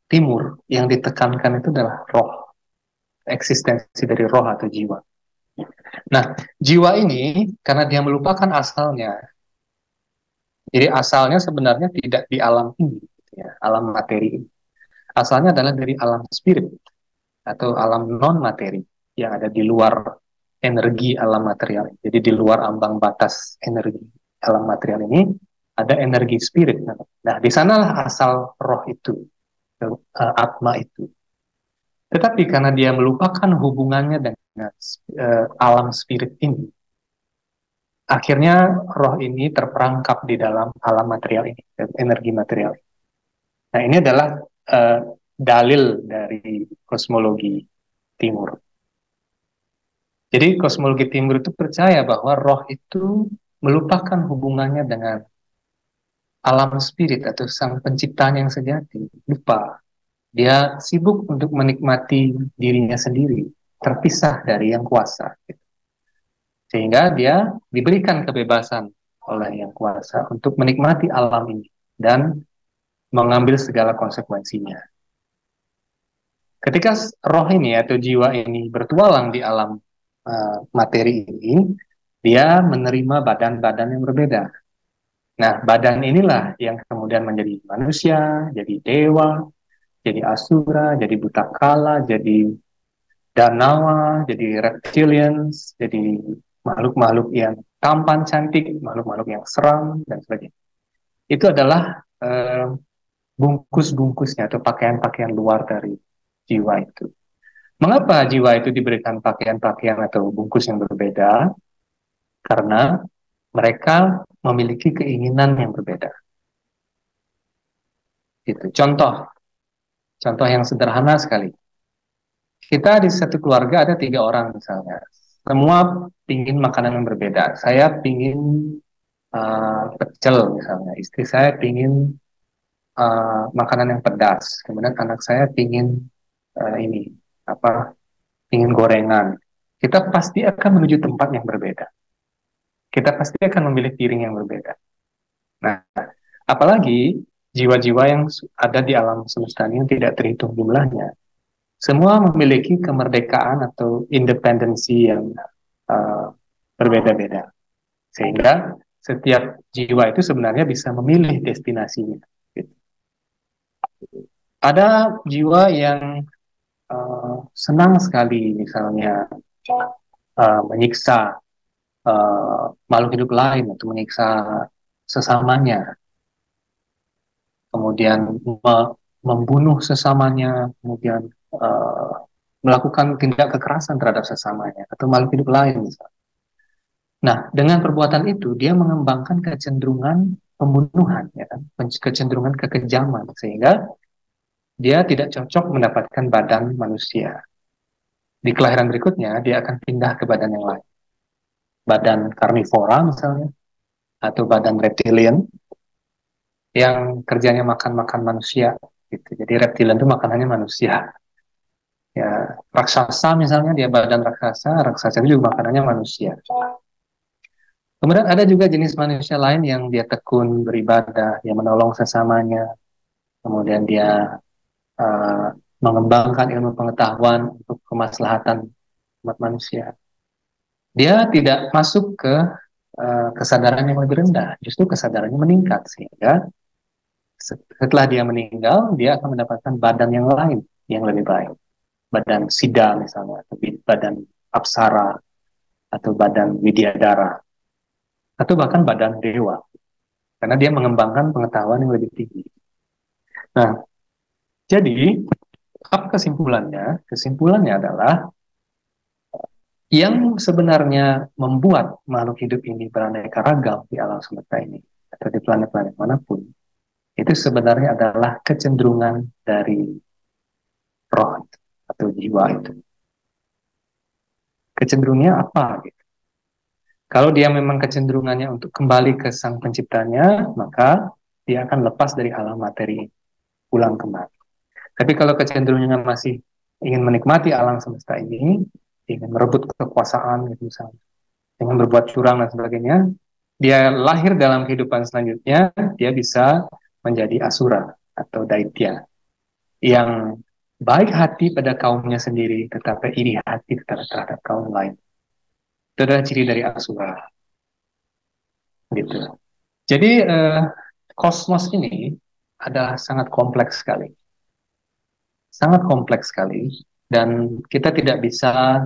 Speaker 3: timur yang ditekankan itu adalah roh, eksistensi dari roh atau jiwa. Nah, jiwa ini karena dia melupakan asalnya, jadi asalnya sebenarnya tidak di alam ini, ya, alam materi ini. Asalnya adalah dari alam spirit atau alam non materi yang ada di luar energi alam material. Jadi di luar ambang batas energi alam material ini ada energi spirit. Nah, di sanalah asal roh itu, atma itu. Tetapi karena dia melupakan hubungannya dengan alam spirit ini, akhirnya roh ini terperangkap di dalam alam material ini, energi material. Nah, ini adalah dalil dari kosmologi timur. Jadi kosmologi timur itu percaya bahwa roh itu melupakan hubungannya dengan alam spirit atau sang penciptanya yang sejati. Lupa. Dia sibuk untuk menikmati dirinya sendiri, terpisah dari yang kuasa. Sehingga dia diberikan kebebasan oleh yang kuasa untuk menikmati alam ini dan mengambil segala konsekuensinya. Ketika roh ini atau jiwa ini bertualang di alam materi ini, dia menerima badan-badan yang berbeda. Nah, badan inilah yang kemudian menjadi manusia, jadi dewa, jadi asura, jadi butakala, jadi danawa, jadi reptilians, jadi makhluk-makhluk yang tampan cantik, makhluk-makhluk yang seram, dan sebagainya. Itu adalah bungkus-bungkusnya atau pakaian-pakaian luar dari jiwa itu. Mengapa jiwa itu diberikan pakaian-pakaian atau bungkus yang berbeda? Karena mereka memiliki keinginan yang berbeda. Gitu. Contoh yang sederhana sekali. Kita di satu keluarga ada 3 orang misalnya. Semua pingin makanan yang berbeda. Saya pingin pecel misalnya. Istri saya pingin makanan yang pedas. Kemudian anak saya pingin pingin gorengan. Kita pasti akan menuju tempat yang berbeda. Kita pasti akan memilih piring yang berbeda. Nah, apalagi jiwa-jiwa yang ada di alam semesta ini yang tidak terhitung jumlahnya, semua memiliki kemerdekaan atau independensi yang berbeda-beda. Sehingga setiap jiwa itu sebenarnya bisa memilih destinasinya. Gitu. Ada jiwa yang senang sekali misalnya menyiksa makhluk hidup lain atau menyiksa sesamanya, kemudian membunuh sesamanya, kemudian uh, melakukan tindak kekerasan terhadap sesamanya atau makhluk hidup lain misalnya. Nah, dengan perbuatan itu dia mengembangkan kecenderungan pembunuhan, ya kan? Kecenderungan kekejaman, sehingga dia tidak cocok mendapatkan badan manusia. Di kelahiran berikutnya dia akan pindah ke badan yang lain, badan karnivora misalnya, atau badan reptilian yang kerjanya makan-makan manusia gitu. Jadi reptilian itu makanannya manusia. Ya, raksasa misalnya, dia badan raksasa, raksasa itu juga makanannya manusia. Kemudian ada juga jenis manusia lain yang dia tekun beribadah, dia menolong sesamanya, kemudian dia uh, mengembangkan ilmu pengetahuan untuk kemaslahatan umat manusia. Dia tidak masuk ke kesadaran yang lebih rendah, justru kesadarannya meningkat, sehingga setelah dia meninggal, dia akan mendapatkan badan yang lain yang lebih baik. Badan Sida misalnya, atau badan Apsara, atau badan Widyadara, atau bahkan badan Dewa, karena dia mengembangkan pengetahuan yang lebih tinggi. Nah, jadi apa kesimpulannya? Kesimpulannya adalah yang sebenarnya membuat makhluk hidup ini beraneka ragam di alam semesta ini, atau di planet-planet manapun, itu sebenarnya adalah kecenderungan dari roh atau jiwa itu. Kecenderungannya apa? Gitu. Kalau dia memang kecenderungannya untuk kembali ke sang penciptanya, maka dia akan lepas dari alam materi, pulang kembali. Tapi kalau kecenderungannya masih ingin menikmati alam semesta ini, ingin merebut kekuasaan, gitu misalnya, ingin berbuat curang dan sebagainya, dia lahir dalam kehidupan selanjutnya, dia bisa menjadi asura atau daitya yang baik hati pada kaumnya sendiri, tetapi iri hati terhadap kaum lain. Itu adalah ciri dari asura. Gitu. Jadi kosmos ini adalah sangat kompleks sekali, dan kita tidak bisa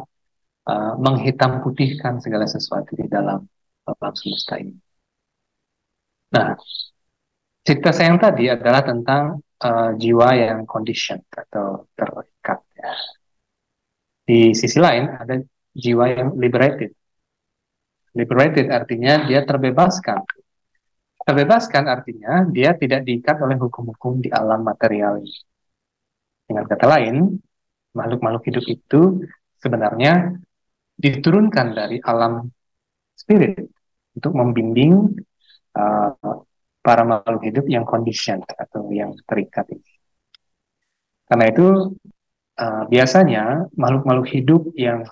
Speaker 3: menghitam putihkan segala sesuatu di dalam alam semesta ini. Nah, cerita saya yang tadi adalah tentang jiwa yang conditioned atau terikat. Ya. Di sisi lain ada jiwa yang liberated. Liberated artinya dia terbebaskan. Terbebaskan artinya dia tidak diikat oleh hukum-hukum di alam material ini. Dengan kata lain, makhluk-makhluk hidup itu sebenarnya diturunkan dari alam spirit untuk membimbing uh, para makhluk hidup yang conditioned atau yang terikat ini. Karena itu biasanya makhluk-makhluk hidup yang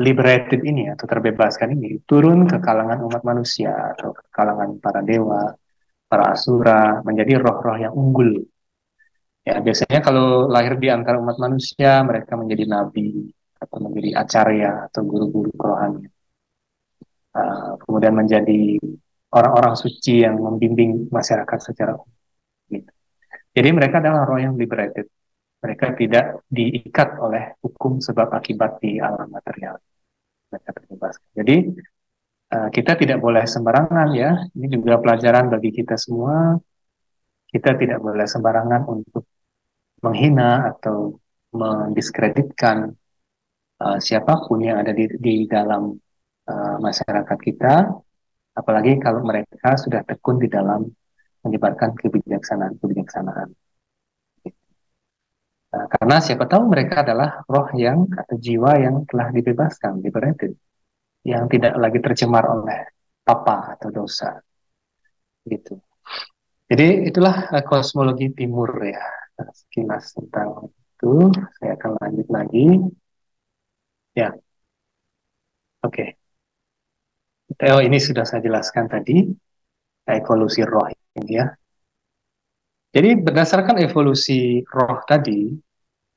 Speaker 3: liberated ini atau terbebaskan ini turun ke kalangan umat manusia atau ke kalangan para dewa, para asura, menjadi roh-roh yang unggul. Ya, biasanya kalau lahir di antara umat manusia, mereka menjadi nabi atau menjadi acarya atau guru-guru kerohanian. Kemudian menjadi orang-orang suci yang membimbing masyarakat secara umum. Gitu. Jadi mereka adalah roh yang liberated. Mereka tidak diikat oleh hukum sebab akibat di alam material. Mereka terbebaskan. Jadi kita tidak boleh sembarangan ya. Ini juga pelajaran bagi kita semua. Kita tidak boleh sembarangan untuk menghina atau mendiskreditkan siapapun yang ada di dalam masyarakat kita. Apalagi kalau mereka sudah tekun di dalam menyebarkan kebijaksanaan. Karena siapa tahu mereka adalah roh yang atau jiwa yang telah dibebaskan, liberated, yang tidak lagi tercemar oleh papa atau dosa, gitu. Jadi itulah kosmologi timur ya, sekilas tentang itu. Saya akan lanjut lagi, ya. Oke. Ini sudah saya jelaskan tadi, evolusi roh ini ya. Jadi berdasarkan evolusi roh tadi,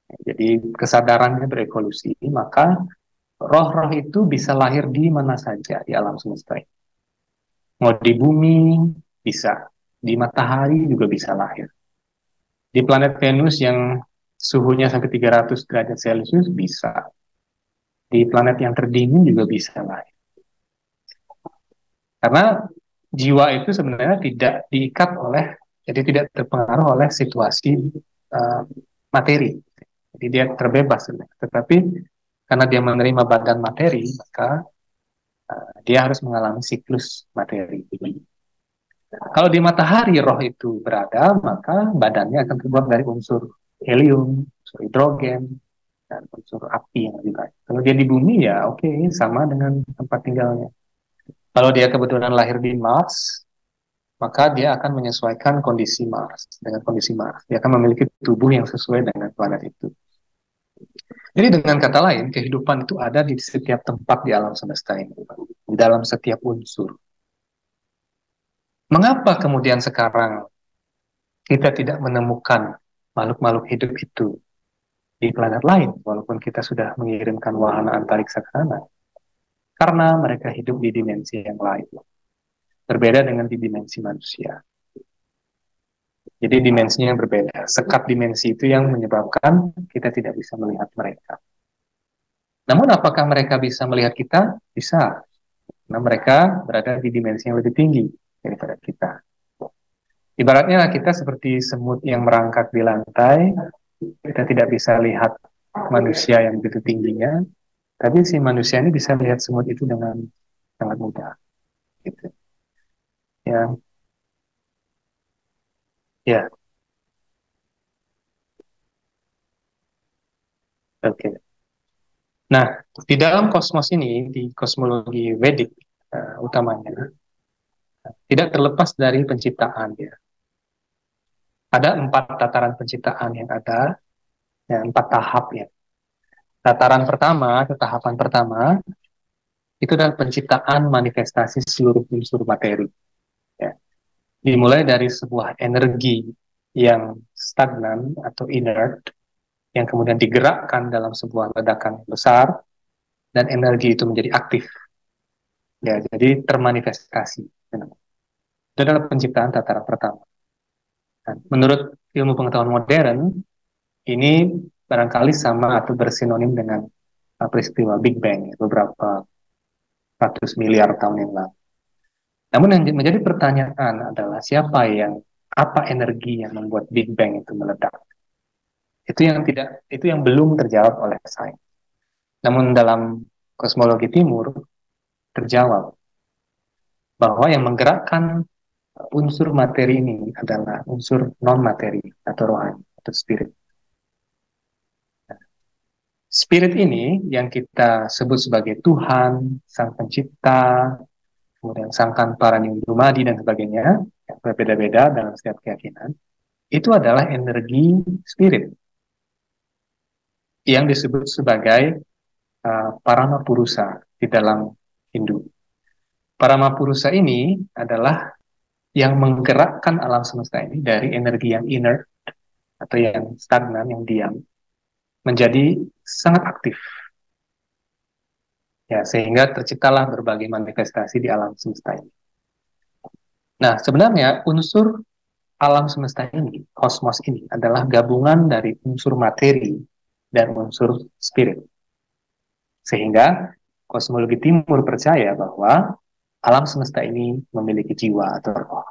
Speaker 3: jadi kesadarannya berevolusi, maka roh-roh itu bisa lahir di mana saja di alam semesta ini. Mau di bumi bisa, di matahari juga bisa lahir. Di planet Venus yang suhunya sampai 300 derajat Celcius bisa. di planet yang terdingin juga bisa lahir. Karena jiwa itu sebenarnya tidak diikat oleh, jadi tidak terpengaruh oleh situasi materi. Jadi dia terbebas sebenarnya. Tetapi karena dia menerima badan materi, maka dia harus mengalami siklus materi. Kalau di matahari roh itu berada, maka badannya akan terbuat dari unsur helium, unsur hidrogen, dan unsur api yang lebih banyak. Kalau dia di bumi ya oke, sama dengan tempat tinggalnya. Kalau dia kebetulan lahir di Mars, maka dia akan menyesuaikan kondisi Mars dengan kondisi Mars. Dia akan memiliki tubuh yang sesuai dengan planet itu. Jadi dengan kata lain, kehidupan itu ada di setiap tempat di alam semesta ini, di dalam setiap unsur. Mengapa kemudian sekarang kita tidak menemukan makhluk-makhluk hidup itu di planet lain, walaupun kita sudah mengirimkan wahana antariksa ke sana? Karena mereka hidup di dimensi yang lain, berbeda dengan di dimensi manusia. Jadi dimensinya yang berbeda. Sekat dimensi itu yang menyebabkan kita tidak bisa melihat mereka. Namun apakah mereka bisa melihat kita? Bisa. Karena mereka berada di dimensi yang lebih tinggi daripada kita. Ibaratnya kita seperti semut yang merangkak di lantai, kita tidak bisa lihat manusia yang begitu tingginya, tapi si manusia ini bisa lihat semut itu dengan sangat mudah. Gitu. Ya, ya, oke. Nah, di dalam kosmos ini, di kosmologi Vedic utamanya, tidak terlepas dari penciptaan ya. Ada 4 tataran penciptaan yang ada, ya, 4 tahap ya. Tataran pertama atau tahapan pertama itu adalah penciptaan manifestasi seluruh unsur materi. Ya. Dimulai dari sebuah energi yang stagnan atau inert, yang kemudian digerakkan dalam sebuah ledakan besar, dan energi itu menjadi aktif. Ya, jadi termanifestasi. Itu adalah penciptaan tataran pertama. Dan menurut ilmu pengetahuan modern, ini barangkali sama atau bersinonim dengan peristiwa Big Bang beberapa ratus miliar tahun yang lalu. Namun yang menjadi pertanyaan adalah apa energi yang membuat Big Bang itu meledak? Itu yang belum terjawab oleh sains. Namun dalam kosmologi timur terjawab bahwa yang menggerakkan unsur materi ini adalah unsur non-materi atau rohani atau spirit. Spirit ini yang kita sebut sebagai Tuhan, Sang Pencipta, kemudian Sangkan Parani Dumadi dan sebagainya, yang berbeda-beda dalam setiap keyakinan, itu adalah energi spirit yang disebut sebagai Parama Purusa di dalam Hindu. Parama Purusa ini adalah yang menggerakkan alam semesta ini dari energi yang inert atau yang stagnan, yang diam, menjadi sangat aktif. Ya, sehingga terciptalah berbagai manifestasi di alam semesta ini. Nah, sebenarnya unsur alam semesta ini, kosmos ini, adalah gabungan dari unsur materi dan unsur spirit. Sehingga kosmologi timur percaya bahwa alam semesta ini memiliki jiwa atau roh.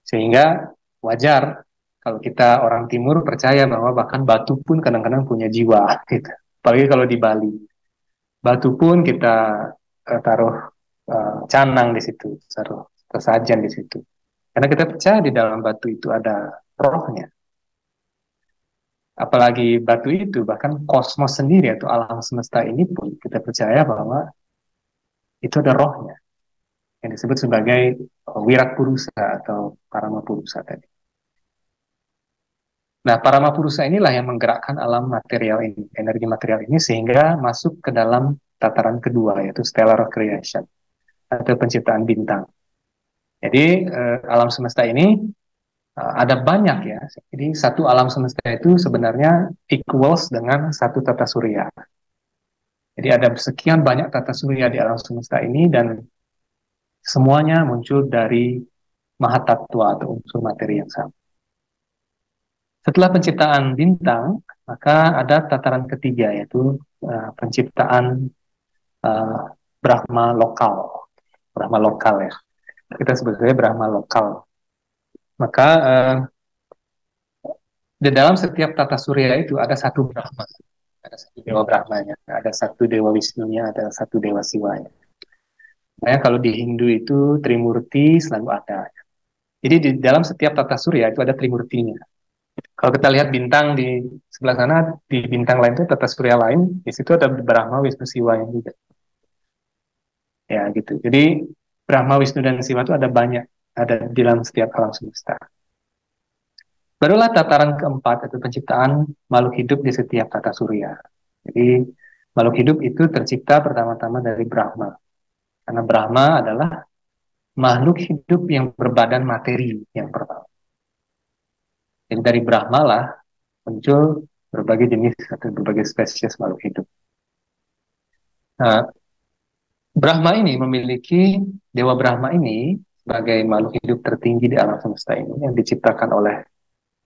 Speaker 3: Sehingga wajar kalau kita orang timur percaya bahwa bahkan batu pun kadang-kadang punya jiwa. Gitu. Apalagi kalau di Bali. Batu pun kita taruh canang di situ, taruh sesajen di situ. Karena kita percaya di dalam batu itu ada rohnya. Apalagi batu itu, bahkan kosmos sendiri atau alam semesta ini pun kita percaya bahwa itu ada rohnya. Yang disebut sebagai Wirat Purusa atau Parama Purusa tadi. Nah, Parama Purusa inilah yang menggerakkan alam material ini, energi material ini, sehingga masuk ke dalam tataran kedua, yaitu stellar creation, atau penciptaan bintang. Jadi, alam semesta ini ada banyak ya. Jadi, satu alam semesta itu sebenarnya equals dengan satu tata surya. Jadi, ada sekian banyak tata surya di alam semesta ini, dan semuanya muncul dari Mahatattwa atau unsur materi yang sama. Setelah penciptaan bintang, Maka ada tataran ketiga, yaitu penciptaan uh, Brahma lokal. Brahma lokal ya. Kita sebutnya Brahma lokal. Maka di dalam setiap tata surya itu ada satu Brahma. Ada satu dewa Brahmanya, ada satu dewa Wisnunya, ada satu dewa Siwanya. Makanya kalau di Hindu itu Trimurti selalu ada. Jadi di dalam setiap tata surya itu ada Trimurtinya. Kalau kita lihat bintang di sebelah sana, di bintang lain itu tata surya lain, di situ ada Brahma, Wisnu, Siwa yang juga. Ya gitu. Jadi Brahma, Wisnu, dan Siwa itu ada banyak, ada di dalam setiap alam semesta. Barulah tataran keempat, itu penciptaan makhluk hidup di setiap tata surya. Jadi makhluk hidup itu tercipta pertama-tama dari Brahma. Karena Brahma adalah makhluk hidup yang berbadan materi yang pertama. Jadi dari Brahma lah muncul berbagai jenis atau berbagai spesies makhluk hidup. Nah, Brahma ini memiliki, Dewa Brahma ini sebagai makhluk hidup tertinggi di alam semesta ini yang diciptakan oleh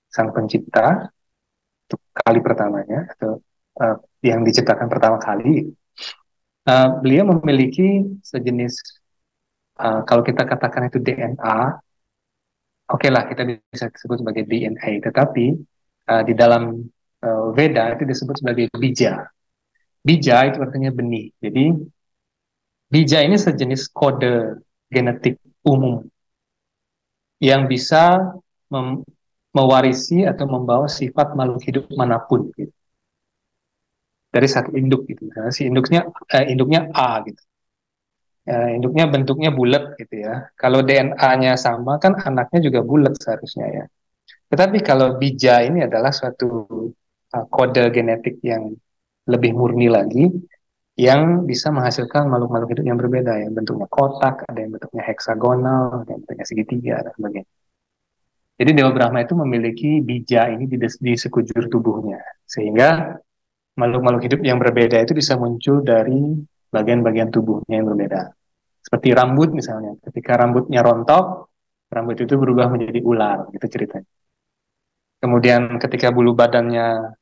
Speaker 3: Sang Pencipta untuk kali pertamanya, atau yang diciptakan pertama kali. Beliau memiliki sejenis, kalau kita katakan itu DNA, oke lah kita bisa sebut sebagai DNA, tetapi di dalam Veda itu disebut sebagai bija. Bija itu artinya benih. Jadi bija ini sejenis kode genetik umum yang bisa mewarisi atau membawa sifat makhluk hidup manapun gitu. Dari satu induk gitu. Nah, si induknya A gitu. Induknya bentuknya bulat gitu ya. Kalau DNA-nya sama kan anaknya juga bulat seharusnya ya. Tetapi kalau bija ini adalah suatu kode genetik yang lebih murni lagi, yang bisa menghasilkan makhluk-makhluk hidup yang berbeda, yang bentuknya kotak, ada yang bentuknya heksagonal, ada yang bentuknya segitiga, dan sebagainya. Jadi Dewa Brahma itu memiliki bija ini di sekujur tubuhnya, sehingga makhluk-makhluk hidup yang berbeda itu bisa muncul dari bagian-bagian tubuhnya yang berbeda. Seperti rambut misalnya, ketika rambutnya rontok, rambut itu berubah menjadi ular, gitu ceritanya. Kemudian ketika bulu badannya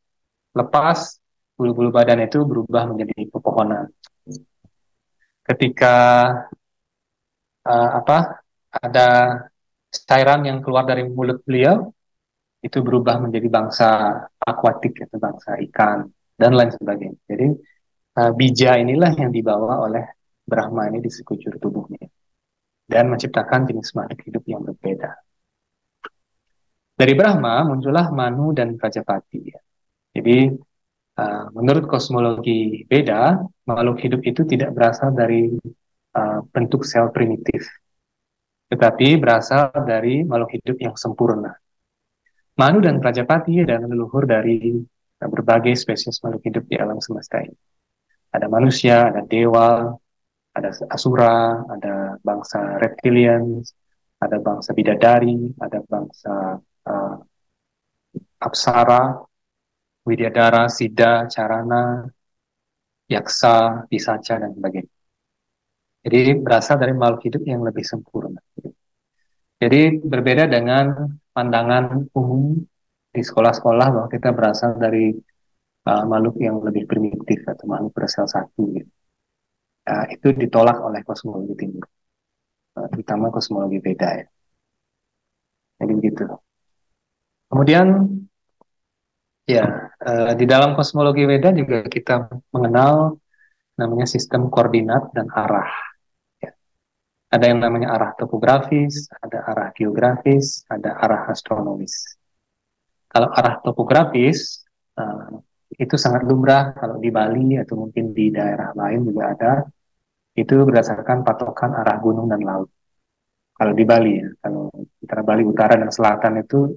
Speaker 3: lepas, bulu-bulu badan itu berubah menjadi pepohonan. Ketika ada cairan yang keluar dari mulut beliau, itu berubah menjadi bangsa akuatik, atau bangsa ikan, dan lain sebagainya. Jadi bija inilah yang dibawa oleh Brahma ini di sekujur tubuhnya, dan menciptakan jenis makhluk hidup yang berbeda. Dari Brahma muncullah Manu dan Prajapati. Jadi menurut kosmologi Veda, makhluk hidup itu tidak berasal dari bentuk sel primitif, tetapi berasal dari makhluk hidup yang sempurna. Manu dan Prajapati adalah leluhur dari berbagai spesies makhluk hidup di alam semesta ini. Ada manusia, ada dewa, ada asura, ada bangsa reptilian, ada bangsa bidadari, ada bangsa apsara, widyadara, sida, carana, yaksa, pisaca, dan sebagainya. Jadi berasal dari makhluk hidup yang lebih sempurna. Jadi berbeda dengan pandangan umum di sekolah-sekolah bahwa kita berasal dari makhluk yang lebih primitif atau makhluk bersel satu. Gitu. Itu ditolak oleh kosmologi timur, terutama kosmologi Veda ya. Jadi begitu. Kemudian ya di dalam kosmologi Veda juga kita mengenal namanya sistem koordinat dan arah. Ya. Ada yang namanya arah topografis, ada arah geografis, ada arah astronomis. Kalau arah topografis itu sangat lumrah kalau di Bali atau mungkin di daerah lain juga ada. Itu berdasarkan patokan arah gunung dan laut. Kalau di Bali ya, kalau antara Bali Utara dan Selatan itu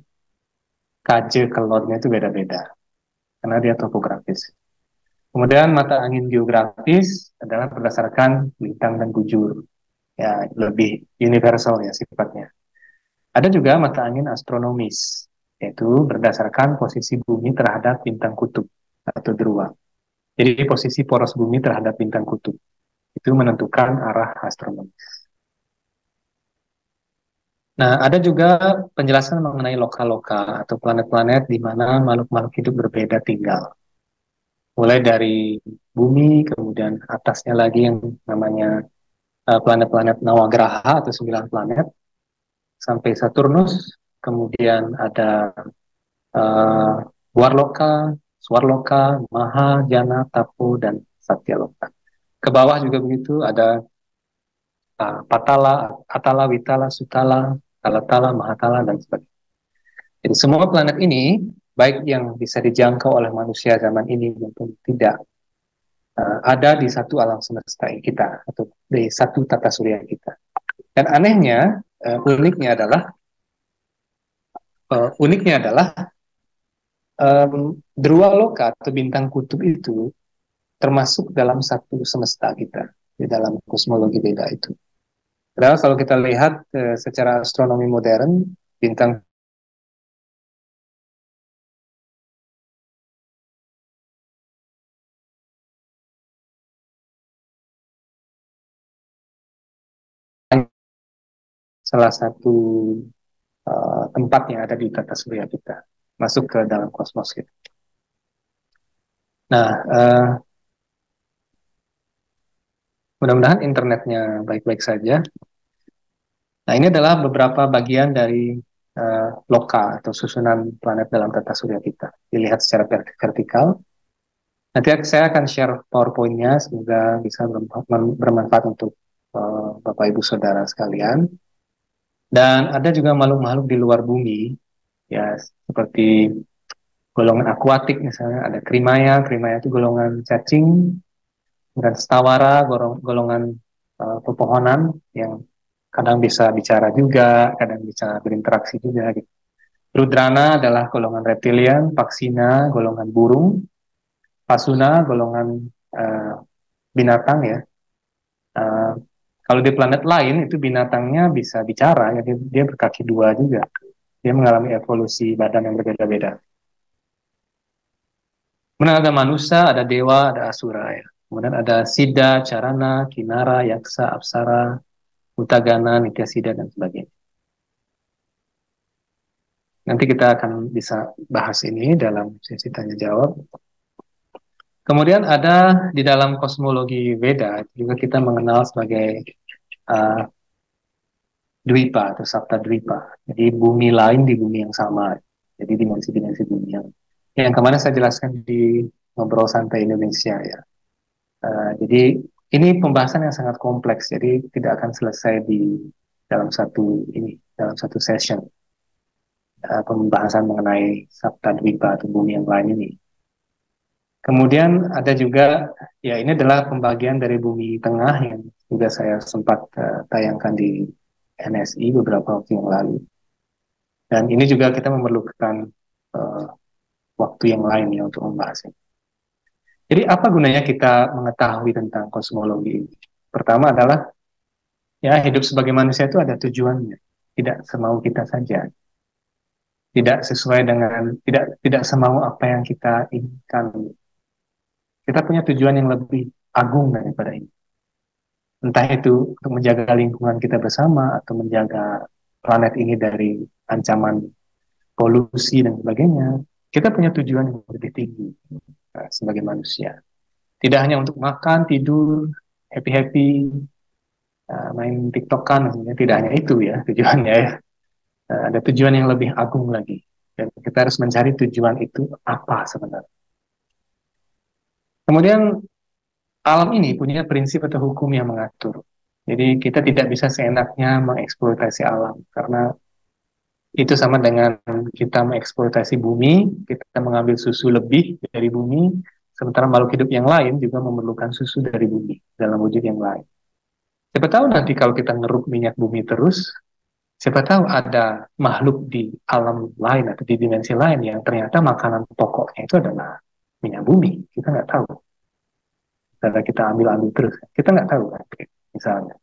Speaker 3: KJ kelotnya itu beda-beda karena dia topografis. Kemudian mata angin geografis adalah berdasarkan bintang dan bujur, ya lebih universal ya sifatnya. Ada juga mata angin astronomis, yaitu berdasarkan posisi bumi terhadap bintang kutub atau drua. Jadi posisi poros bumi terhadap bintang kutub itu menentukan arah astronomis. Nah, ada juga penjelasan mengenai loka-loka atau planet-planet di mana makhluk-makhluk hidup berbeda tinggal. Mulai dari bumi, kemudian atasnya lagi yang namanya planet-planet Nawagraha atau 9 planet, sampai Saturnus, kemudian ada uh, Warloka, Swarloka, Maha, Jana, Tapo, dan Satyaloka. Ke bawah juga begitu, ada Patala, Atala, Witala, Sutala, Talatala, Mahatala, dan sebagainya. Jadi semua planet ini, baik yang bisa dijangkau oleh manusia zaman ini maupun tidak, ada di satu alam semesta kita, atau di satu tata surya kita. Dan anehnya, uniknya adalah Drua Loka atau bintang kutub itu termasuk dalam satu semesta kita, di dalam kosmologi beda itu. Padahal kalau kita lihat secara astronomi modern, bintang salah satu tempat yang ada di tata surya kita, masuk ke dalam kosmos kita. Nah, mudah-mudahan internetnya baik-baik saja. Nah, ini adalah beberapa bagian dari loka atau susunan planet dalam tata surya kita. Dilihat secara vertikal. Nanti saya akan share PowerPoint-nya, semoga bisa bermanfaat untuk Bapak Ibu Saudara sekalian. Dan ada juga makhluk-makhluk di luar bumi, ya seperti golongan akuatik misalnya, ada Krimaya itu golongan cacing, dan Stawara, golongan pepohonan yang kadang bisa bicara juga, kadang bisa berinteraksi juga gitu. Rudrana adalah golongan reptilian, Paksina golongan burung, Pasuna golongan binatang ya. Kalau di planet lain itu binatangnya bisa bicara, jadi dia berkaki dua juga. Dia mengalami evolusi badan yang berbeda-beda. Kemudian ada manusia, ada dewa, ada asura ya. Kemudian ada Siddha, Carana, Kinara, Yaksa, Apsara, Utagana, Nityasida, dan sebagainya. Nanti kita akan bisa bahas ini dalam sesi tanya jawab. Kemudian ada di dalam kosmologi Veda juga kita mengenal sebagai Dwipa atau Sapta Dwipa. Jadi bumi lain di bumi yang sama. Jadi dimensi-dimensi bumi yang kemarin saya jelaskan di ngobrol santai Indonesia ya. Jadi ini pembahasan yang sangat kompleks. Jadi tidak akan selesai di dalam satu session. Pembahasan mengenai Sapta Dwipa atau bumi yang lain ini. Kemudian ada juga, ya ini adalah pembagian dari bumi tengah yang juga saya sempat tayangkan di NSI beberapa waktu yang lalu. Dan ini juga kita memerlukan waktu yang lain ya untuk membahasnya. Jadi apa gunanya kita mengetahui tentang kosmologi ini? Pertama adalah, ya hidup sebagai manusia itu ada tujuannya. Tidak semau kita saja. Tidak sesuai dengan, tidak semau apa yang kita inginkan. Kita punya tujuan yang lebih agung daripada ini. Entah itu untuk menjaga lingkungan kita bersama atau menjaga planet ini dari ancaman polusi dan sebagainya. Kita punya tujuan yang lebih tinggi sebagai manusia. Tidak hanya untuk makan, tidur, happy-happy, main TikTokan, tidak hanya itu ya tujuannya ya. Ada tujuan yang lebih agung lagi. Dan kita harus mencari tujuan itu apa sebenarnya. Kemudian alam ini punya prinsip atau hukum yang mengatur. Jadi kita tidak bisa seenaknya mengeksploitasi alam, karena itu sama dengan kita mengeksploitasi bumi, kita mengambil susu lebih dari bumi, sementara makhluk hidup yang lain juga memerlukan susu dari bumi dalam wujud yang lain. Siapa tahu nanti kalau kita ngeruk minyak bumi terus, siapa tahu ada makhluk di alam lain atau di dimensi lain yang ternyata makanan pokoknya itu adalah minyak bumi. Kita nggak tahu. Karena kita ambil terus, kita nggak tahu misalnya.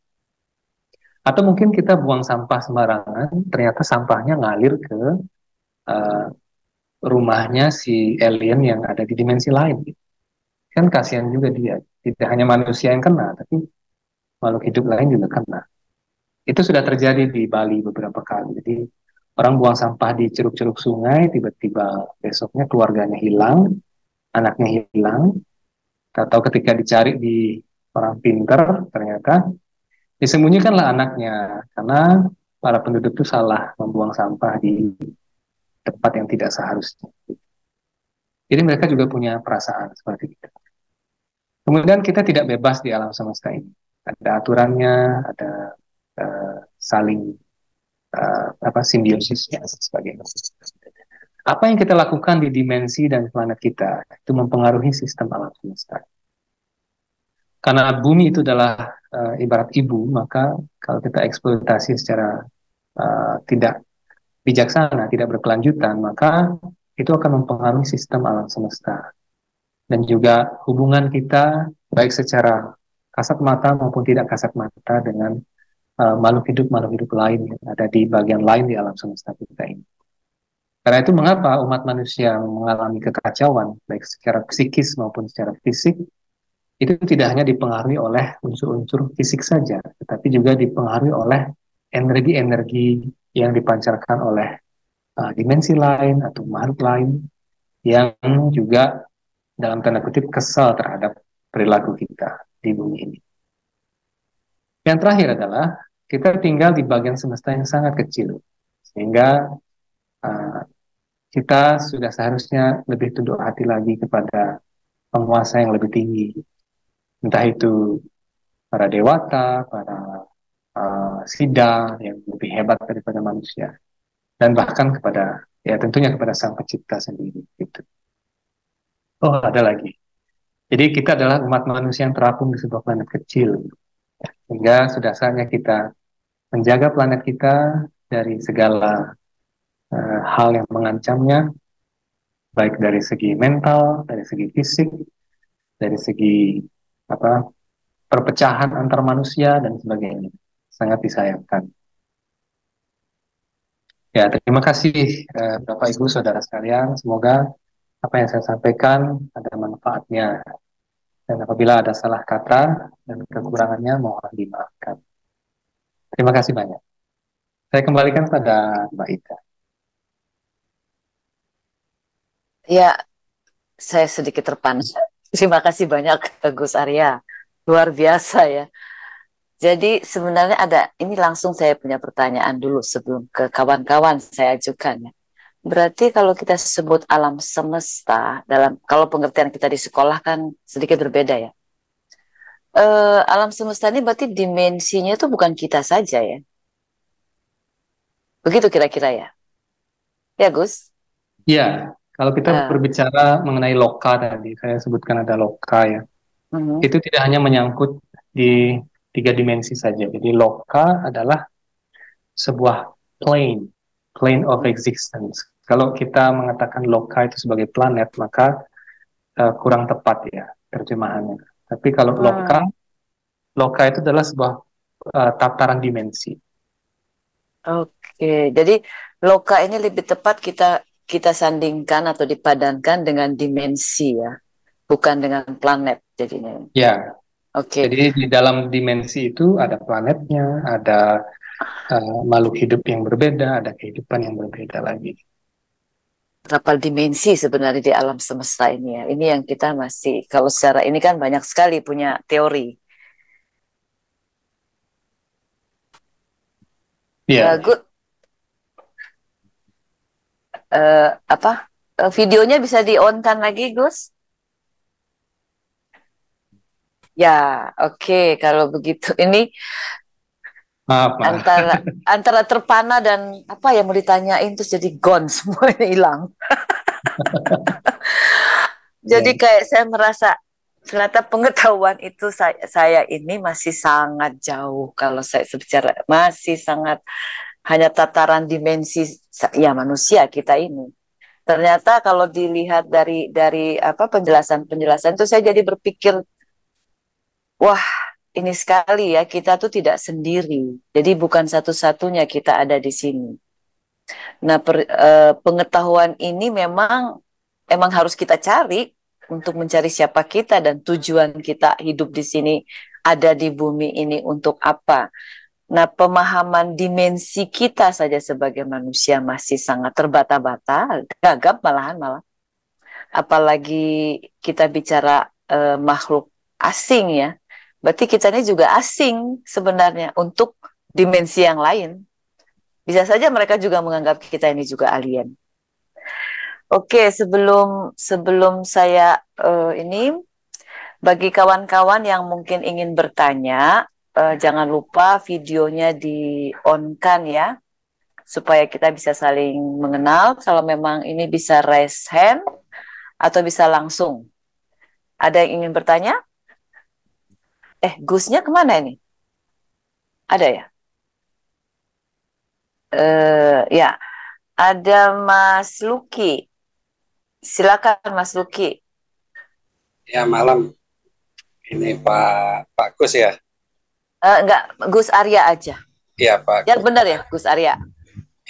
Speaker 3: Atau mungkin kita buang sampah sembarangan, ternyata sampahnya ngalir ke rumahnya si alien yang ada di dimensi lain. Kan kasihan juga dia. Tidak hanya manusia yang kena, tapi makhluk hidup lain juga kena. Itu sudah terjadi di Bali beberapa kali. Jadi orang buang sampah di ceruk-ceruk sungai, tiba-tiba besoknya keluarganya hilang, anaknya hilang, atau ketika dicari di orang pinter, ternyata disembunyikanlah anaknya karena para penduduk itu salah membuang sampah di tempat yang tidak seharusnya. Jadi mereka juga punya perasaan seperti itu. Kemudian kita tidak bebas di alam semesta ini. Ada aturannya, ada saling simbiosisnya dan sebagainya. Apa yang kita lakukan di dimensi dan planet kita itu mempengaruhi sistem alam semesta. Karena bumi itu adalah ibarat ibu, maka kalau kita eksploitasi secara tidak bijaksana, tidak berkelanjutan, maka itu akan mempengaruhi sistem alam semesta. Dan juga hubungan kita, baik secara kasat mata maupun tidak kasat mata dengan makhluk hidup lain yang ada di bagian lain di alam semesta kita ini. Karena itu mengapa umat manusia mengalami kekacauan, baik secara psikis maupun secara fisik, itu tidak hanya dipengaruhi oleh unsur-unsur fisik saja, tetapi juga dipengaruhi oleh energi-energi yang dipancarkan oleh dimensi lain atau makhluk lain yang juga dalam tanda kutip kesal terhadap perilaku kita di bumi ini. Yang terakhir adalah kita tinggal di bagian semesta yang sangat kecil, sehingga kita sudah seharusnya lebih tunduk hati lagi kepada penguasa yang lebih tinggi, entah itu para dewata, para Siddha yang lebih hebat daripada manusia, dan bahkan kepada, ya tentunya kepada Sang Pencipta sendiri. Gitu. Oh, ada lagi. Jadi kita adalah umat manusia yang terapung di sebuah planet kecil, sehingga sudah saatnya kita menjaga planet kita dari segala hal yang mengancamnya, baik dari segi mental, dari segi fisik, dari segi perpecahan antar manusia dan sebagainya. Sangat disayangkan. Ya, terima kasih Bapak Ibu Saudara sekalian. Semoga apa yang saya sampaikan ada manfaatnya. Dan apabila ada salah kata dan kekurangannya mohon dimaafkan. Terima kasih banyak. Saya kembalikan pada Mbak Ida.
Speaker 2: Ya, saya sedikit terpana. Terima kasih banyak Gus Arya. Luar biasa ya. Jadi sebenarnya ini langsung saya punya pertanyaan dulu sebelum ke kawan-kawan saya ajukan ya. Berarti kalau kita sebut alam semesta, kalau pengertian kita di sekolah kan sedikit berbeda ya. Alam semesta ini berarti dimensinya itu bukan kita saja ya. Begitu kira-kira ya. Ya Gus?
Speaker 3: Ya, kalau kita berbicara mengenai loka tadi, saya sebutkan ada loka ya. Itu tidak hanya menyangkut di 3 dimensi saja. Jadi loka adalah sebuah plane of existence. Kalau kita mengatakan loka itu sebagai planet, maka kurang tepat ya terjemahannya. Tapi kalau loka itu adalah sebuah tataran dimensi.
Speaker 2: Oke, jadi loka ini lebih tepat kita sandingkan atau dipadankan dengan dimensi ya, bukan dengan planet jadinya.
Speaker 3: Ya.
Speaker 2: Oke.
Speaker 3: Jadi di dalam dimensi itu ada planetnya, ada makhluk hidup yang berbeda, ada kehidupan yang berbeda lagi.
Speaker 2: Berapa dimensi sebenarnya di alam semesta ini ya? Ini yang kita masih, kalau secara ini kan banyak sekali punya teori.
Speaker 3: Iya.
Speaker 2: Good. Videonya bisa di-on-kan lagi, Gus? Ya, oke. Kalau begitu ini
Speaker 3: Maaf.
Speaker 2: antara terpana dan apa yang mau ditanyain terus jadi gone semuanya hilang. Jadi kayak saya merasa ternyata pengetahuan itu saya ini masih sangat jauh kalau saya bicara, masih sangat hanya tataran dimensi ya manusia kita ini. Ternyata kalau dilihat dari penjelasan itu saya jadi berpikir, wah ini sekali ya, kita tuh tidak sendiri. Jadi bukan satu-satunya kita ada di sini. Nah pengetahuan ini memang harus kita cari untuk mencari siapa kita dan tujuan kita hidup di sini, ada di bumi ini untuk apa. Nah, pemahaman dimensi kita saja sebagai manusia masih sangat terbata-bata, gagap malah. Apalagi kita bicara makhluk asing ya. Berarti kita ini juga asing sebenarnya untuk dimensi yang lain. Bisa saja mereka juga menganggap kita ini juga alien. Oke, sebelum saya ini bagi kawan-kawan yang mungkin ingin bertanya, jangan lupa videonya di-on-kan ya, supaya kita bisa saling mengenal. Kalau memang ini bisa raise hand atau bisa langsung. Ada yang ingin bertanya? Gusnya kemana ini? Ada ya? Ya, ada Mas Luki. Silakan Mas Luki.
Speaker 4: Ya, malam. Ini Pak Gus ya?
Speaker 2: Enggak, Gus Arya aja.
Speaker 4: Iya, Pak.
Speaker 2: Ya, benar ya, Gus Arya.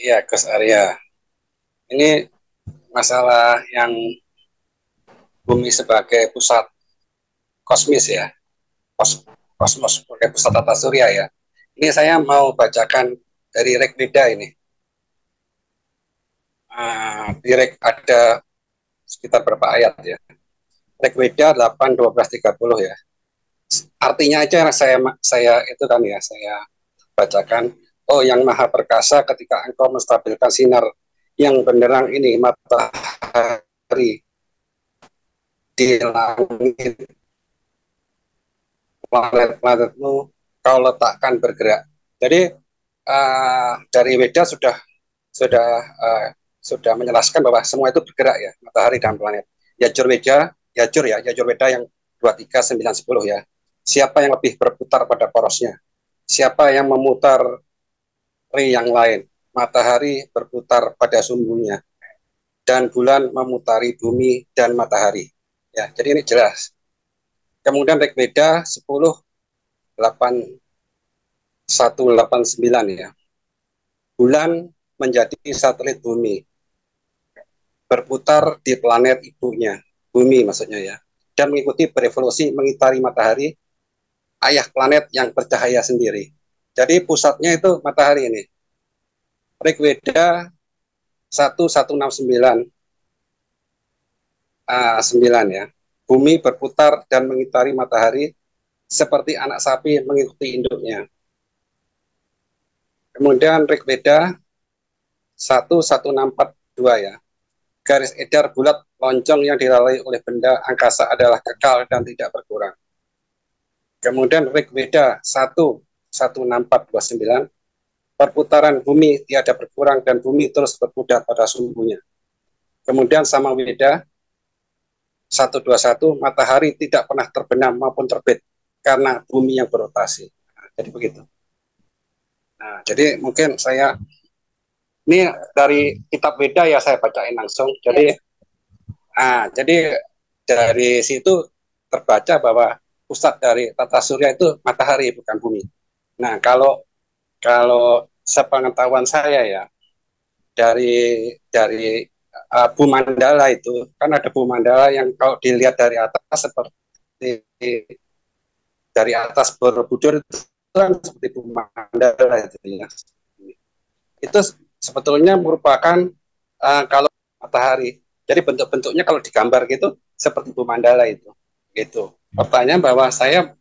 Speaker 4: Iya, Gus Arya. Ini masalah yang bumi sebagai pusat kosmis ya. Kosmos sebagai pusat tata surya ya. Ini saya mau bacakan dari Rig Veda ini. Di Rig ada sekitar berapa ayat ya. Rig Veda 8:12-30 ya. Artinya aja saya itu kan ya, saya bacakan. Oh, yang maha perkasa, ketika engkau menstabilkan sinar yang benderang ini, matahari di langit, planet-planetmu kau letakkan bergerak. Jadi dari Weda sudah menjelaskan bahwa semua itu bergerak ya, matahari dan planet. Yajur Weda yang 23, 9, 10 ya. Siapa yang lebih berputar pada porosnya? Siapa yang memutar yang lain? Matahari berputar pada sumbunya, dan bulan memutari bumi dan matahari. Ya, jadi ini jelas. Kemudian Rig Veda 10:189 ya. Bulan menjadi satelit bumi, berputar di planet ibunya, bumi maksudnya ya, dan mengikuti berevolusi mengitari matahari, ayah planet yang bercahaya sendiri. Jadi pusatnya itu matahari ini. Rig Veda 1169 9 ya. Bumi berputar dan mengitari matahari seperti anak sapi mengikuti induknya. Kemudian Rig Veda 1142 ya. Garis edar bulat loncong yang dilalui oleh benda angkasa adalah kekal dan tidak berkurang. Kemudian Rig Veda 1:1429, perputaran bumi tiada berkurang dan bumi terus berputar pada sumbunya. Kemudian Sama Veda 1:21, matahari tidak pernah terbenam maupun terbit karena bumi yang berotasi. Nah, jadi begitu. Nah, jadi mungkin saya ini dari kitab Veda ya, saya bacain langsung. Jadi jadi dari situ terbaca bahwa pusat dari tata surya itu matahari bukan bumi. Nah, kalau sepengetahuan saya ya, dari Bumandala itu kan ada Bumandala yang kalau dilihat dari atas seperti dari atas Borobudur itu kan seperti Bumandala itu ya. Itu sebetulnya merupakan kalau matahari. Jadi bentuk-bentuknya kalau digambar gitu seperti Bumandala itu. Gitu. Pertanyaan bahwa saya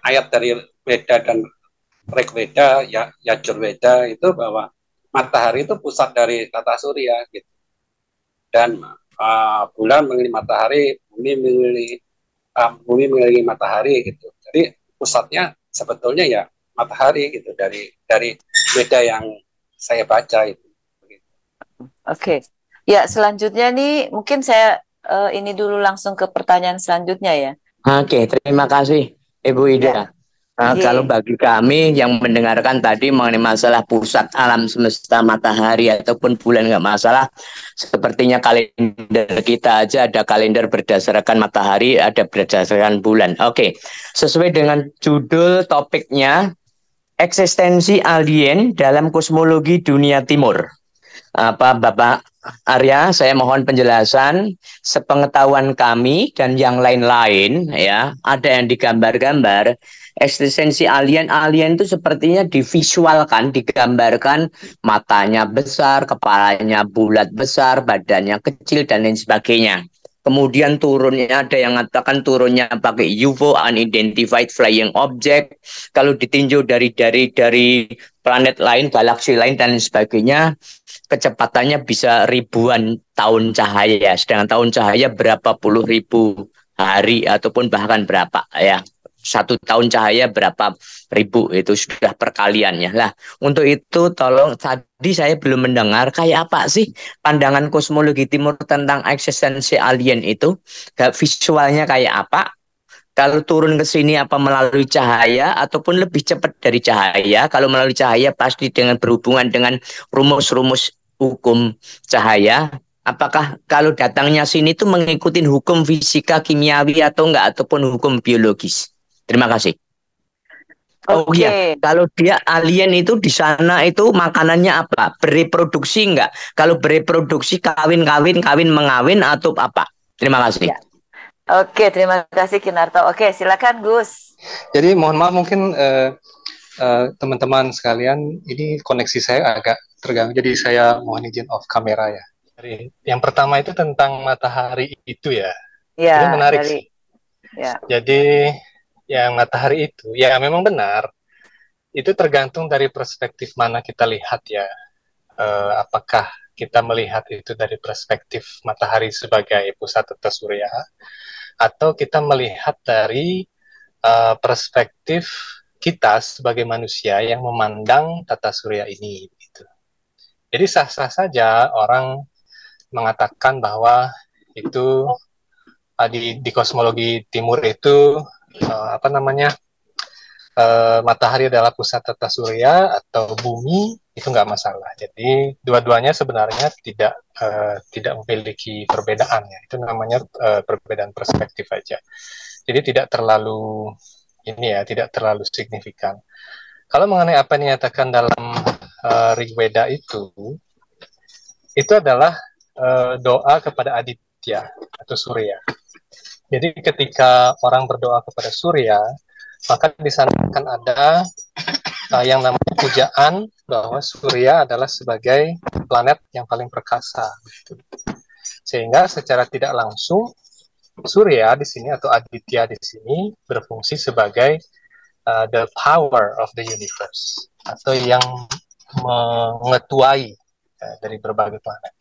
Speaker 4: ayat dari Veda dan Rig Veda ya, Yajur Veda itu bahwa matahari itu pusat dari tata surya gitu. Dan bulan mengelilingi matahari, bumi mengelilingi matahari gitu. Jadi pusatnya sebetulnya ya matahari gitu, dari Veda yang saya baca itu.
Speaker 2: Oke. Ya, selanjutnya nih mungkin saya ini dulu langsung ke pertanyaan selanjutnya ya.
Speaker 5: Oke, terima kasih Ibu Ida.
Speaker 2: Ya.
Speaker 5: Kalau bagi kami yang mendengarkan tadi mengenai masalah pusat alam semesta matahari ataupun bulan nggak masalah. Sepertinya kalender kita aja ada kalender berdasarkan matahari, ada berdasarkan bulan. Oke, sesuai dengan judul topiknya, eksistensi alien dalam kosmologi dunia timur. Bapak Arya, saya mohon penjelasan. Sepengetahuan kami dan yang lain-lain, ya, ada yang digambar-gambar. Eksistensi alien itu sepertinya divisualkan, digambarkan matanya besar, kepalanya bulat besar, badannya kecil dan lain sebagainya. Kemudian turunnya ada yang mengatakan turunnya pakai UFO, unidentified flying object. Kalau ditinjau dari planet lain, galaksi lain dan lain sebagainya, kecepatannya bisa ribuan tahun cahaya. Sedangkan tahun cahaya berapa puluh ribu hari ataupun bahkan berapa ya. 1 tahun cahaya berapa ribu, itu sudah perkaliannya. Lah, untuk itu tolong, tadi saya belum mendengar kayak apa sih pandangan kosmologi timur tentang eksistensi alien itu. Visualnya kayak apa? Kalau turun ke sini apa melalui cahaya ataupun lebih cepat dari cahaya? Kalau melalui cahaya pasti dengan berhubungan dengan rumus-rumus hukum cahaya. Apakah kalau datangnya sini itu mengikuti hukum fisika kimiawi atau enggak ataupun hukum biologis? Terima kasih. Oh iya, kalau dia alien itu di sana itu makanannya apa? Bereproduksi enggak? Kalau bereproduksi kawin-kawin, kawin mengawin atau apa? Terima kasih.
Speaker 2: Ya. Oke, terima kasih Kinarto. Oke, silakan Gus.
Speaker 3: Jadi mohon maaf mungkin teman-teman sekalian, ini koneksi saya agak terganggu, jadi saya mohon izin off kamera ya. Jadi, yang pertama itu tentang matahari itu ya.
Speaker 2: Ya,
Speaker 3: ini menarik sih.
Speaker 2: Ya.
Speaker 3: Jadi yang matahari itu ya memang benar. Itu tergantung dari perspektif mana kita lihat ya. Apakah kita melihat itu dari perspektif matahari sebagai pusat tata surya, atau kita melihat dari perspektif kita sebagai manusia yang memandang tata surya ini. Gitu. Jadi sah-sah saja orang mengatakan bahwa itu di kosmologi timur itu matahari adalah pusat tata surya atau bumi, itu nggak masalah. Jadi dua-duanya sebenarnya tidak memiliki perbedaan ya. Itu namanya perbedaan perspektif aja. Jadi tidak terlalu tidak terlalu signifikan. Kalau mengenai apa yang dinyatakan dalam Rig Veda itu adalah doa kepada Aditya atau Surya. Jadi ketika orang berdoa kepada Surya, maka di sana akan ada yang namanya pujaan bahwa Surya adalah sebagai planet yang paling perkasa. Sehingga secara tidak langsung Surya di sini atau Aditya di sini berfungsi sebagai the power of the universe, atau yang mengetuai dari berbagai planet.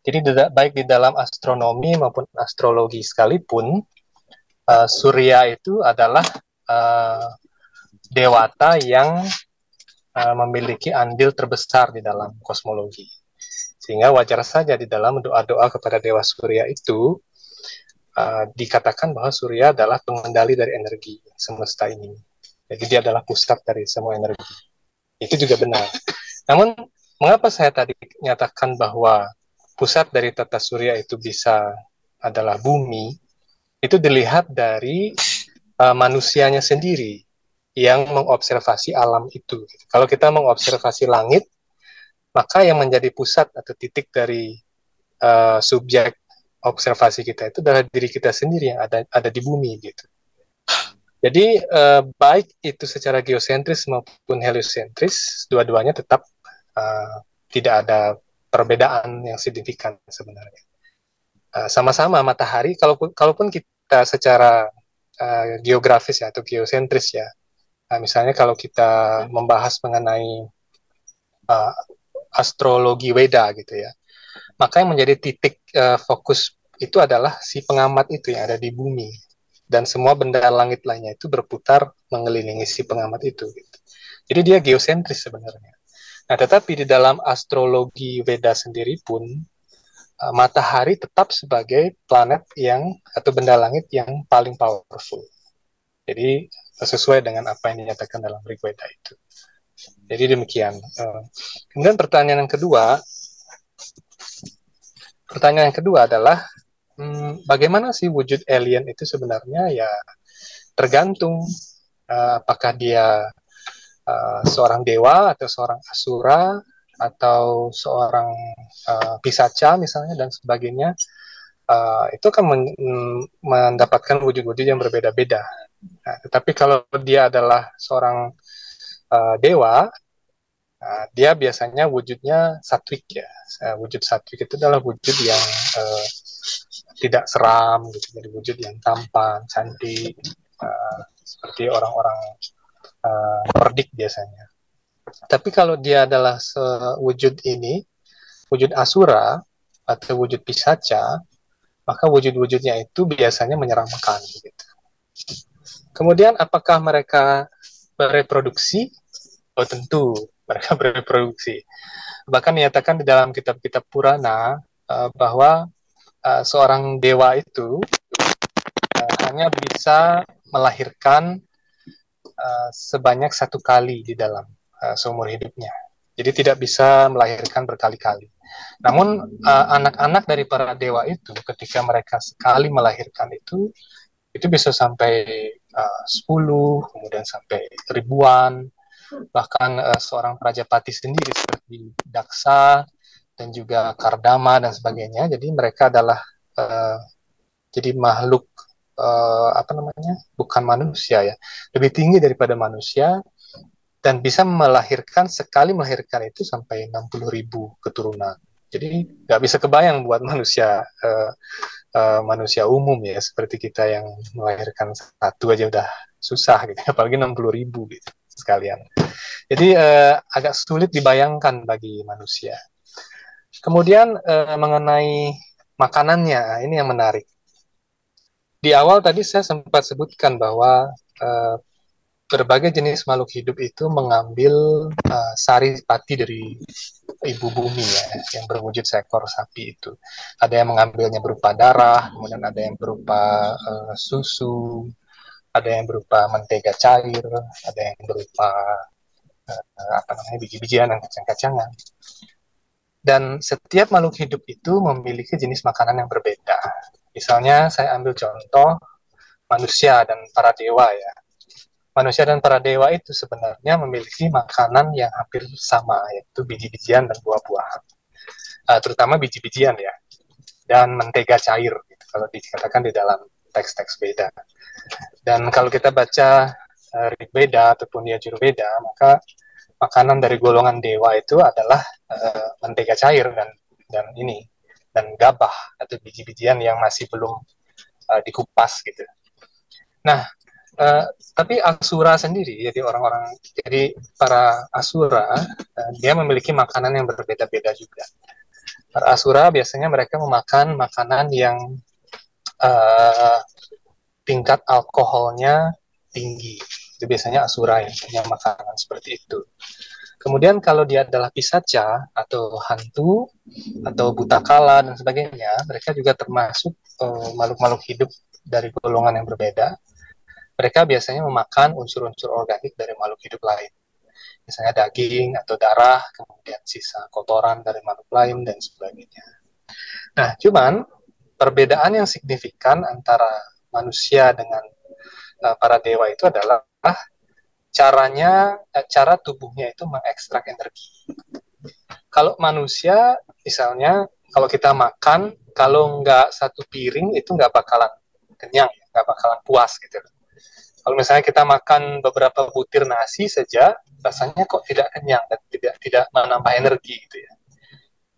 Speaker 3: Jadi baik di dalam astronomi maupun astrologi sekalipun, Surya itu adalah dewata yang memiliki andil terbesar di dalam kosmologi. Sehingga wajar saja di dalam doa-doa kepada Dewa Surya itu dikatakan bahwa Surya adalah pengendali dari energi semesta ini. Jadi dia adalah pusat dari semua energi. Itu juga benar. Namun, mengapa saya tadi nyatakan bahwa pusat dari tata surya itu bisa adalah bumi, itu dilihat dari manusianya sendiri yang mengobservasi alam itu. Kalau kita mengobservasi langit, maka yang menjadi pusat atau titik dari subjek observasi kita itu adalah diri kita sendiri yang ada di bumi gitu. Jadi baik itu secara geosentris maupun heliosentris, dua-duanya tetap tidak ada perbedaan yang signifikan sebenarnya. Sama-sama matahari, kalaupun kita secara geografis ya atau geosentris ya, misalnya kalau kita membahas mengenai astrologi Weda gitu ya, maka yang menjadi titik fokus itu adalah si pengamat itu yang ada di bumi, dan semua benda langit lainnya itu berputar mengelilingi si pengamat itu gitu. Jadi dia geosentris sebenarnya. Nah, tetapi di dalam astrologi Veda sendiri pun matahari tetap sebagai planet atau benda langit yang paling powerful. Jadi sesuai dengan apa yang dinyatakan dalam Rig Veda itu. Jadi demikian. Kemudian pertanyaan yang kedua adalah bagaimana sih wujud alien itu sebenarnya? Ya tergantung apakah dia seorang dewa atau seorang asura atau seorang pisaca misalnya dan sebagainya, itu akan mendapatkan wujud-wujud yang berbeda-beda. Nah, tetapi kalau dia adalah seorang dewa, dia biasanya wujudnya satwik ya. Wujud satwik itu adalah wujud yang tidak seram, gitu. Jadi wujud yang tampan, cantik, seperti orang-orang Nordik biasanya. Tapi kalau dia adalah wujud ini, wujud asura atau wujud pisaca, maka wujud-wujudnya itu biasanya menyeramkan. Gitu. Kemudian apakah mereka bereproduksi? Oh tentu, mereka bereproduksi. Bahkan dinyatakan di dalam kitab-kitab Purana bahwa seorang dewa itu hanya bisa melahirkan sebanyak 1 kali di dalam seumur hidupnya. Jadi tidak bisa melahirkan berkali-kali. Namun anak-anak dari para dewa itu ketika mereka sekali melahirkan itu bisa sampai 10, kemudian sampai ribuan. Bahkan seorang Prajapati sendiri seperti Daksa dan juga Kardama dan sebagainya. Jadi mereka adalah jadi makhluk bukan manusia ya, lebih tinggi daripada manusia dan bisa sekali melahirkan itu sampai 60.000 keturunan. Jadi nggak bisa kebayang buat manusia manusia umum ya, seperti kita yang melahirkan 1 aja udah susah gitu, apalagi 60.000 gitu sekalian. Jadi agak sulit dibayangkan bagi manusia. Kemudian mengenai makanannya, ini yang menarik. Di awal tadi saya sempat sebutkan bahwa berbagai jenis makhluk hidup itu mengambil sari pati dari ibu bumi ya, yang berwujud seekor sapi itu. Ada yang mengambilnya berupa darah, kemudian ada yang berupa susu, ada yang berupa mentega cair, ada yang berupa biji-bijian dan kacang-kacangan. Dan setiap makhluk hidup itu memiliki jenis makanan yang berbeda. Misalnya saya ambil contoh manusia dan para dewa ya. Manusia dan para dewa itu sebenarnya memiliki makanan yang hampir sama, yaitu biji-bijian dan buah-buahan. Terutama biji-bijian ya. Dan mentega cair, gitu, kalau dikatakan di dalam teks-teks Beda. Dan kalau kita baca Rig Veda ataupun Yajurveda, maka makanan dari golongan dewa itu adalah mentega cair dan gabah atau biji-bijian yang masih belum dikupas gitu. Nah, tapi Asura sendiri, jadi para Asura, dia memiliki makanan yang berbeda-beda juga. Para Asura biasanya mereka memakan makanan yang tingkat alkoholnya tinggi. Itu biasanya Asura yang punya makanan seperti itu. Kemudian kalau dia adalah pisaca atau hantu atau butakala dan sebagainya, mereka juga termasuk makhluk-makhluk hidup dari golongan yang berbeda. Mereka biasanya memakan unsur-unsur organik dari makhluk hidup lain. Misalnya daging atau darah, kemudian sisa kotoran dari makhluk lain dan sebagainya. Nah, cuman perbedaan yang signifikan antara manusia dengan para dewa itu adalah cara tubuhnya itu mengekstrak energi. Kalau manusia, misalnya, kalau kita makan, kalau nggak 1 piring itu nggak bakalan kenyang, nggak bakalan puas gitu. Kalau misalnya kita makan beberapa butir nasi saja, rasanya kok tidak kenyang dan tidak menambah energi gitu ya.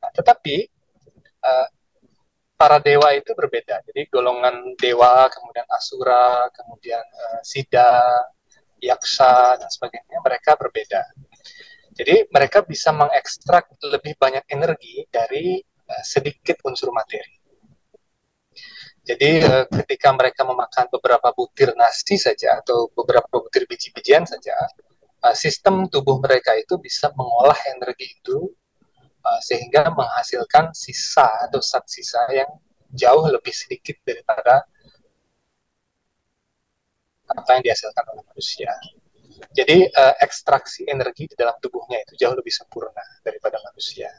Speaker 3: Nah, tetapi para dewa itu berbeda. Jadi golongan dewa, kemudian asura, kemudian sida, yaksa dan sebagainya, mereka berbeda. Jadi mereka bisa mengekstrak lebih banyak energi dari sedikit unsur materi. Jadi ketika mereka memakan beberapa butir nasi saja atau beberapa butir biji-bijian saja, sistem tubuh mereka itu bisa mengolah energi itu sehingga menghasilkan sisa atau zat sisa yang jauh lebih sedikit daripada apa yang dihasilkan oleh manusia. Jadi ekstraksi energi di dalam tubuhnya itu jauh lebih sempurna daripada manusia.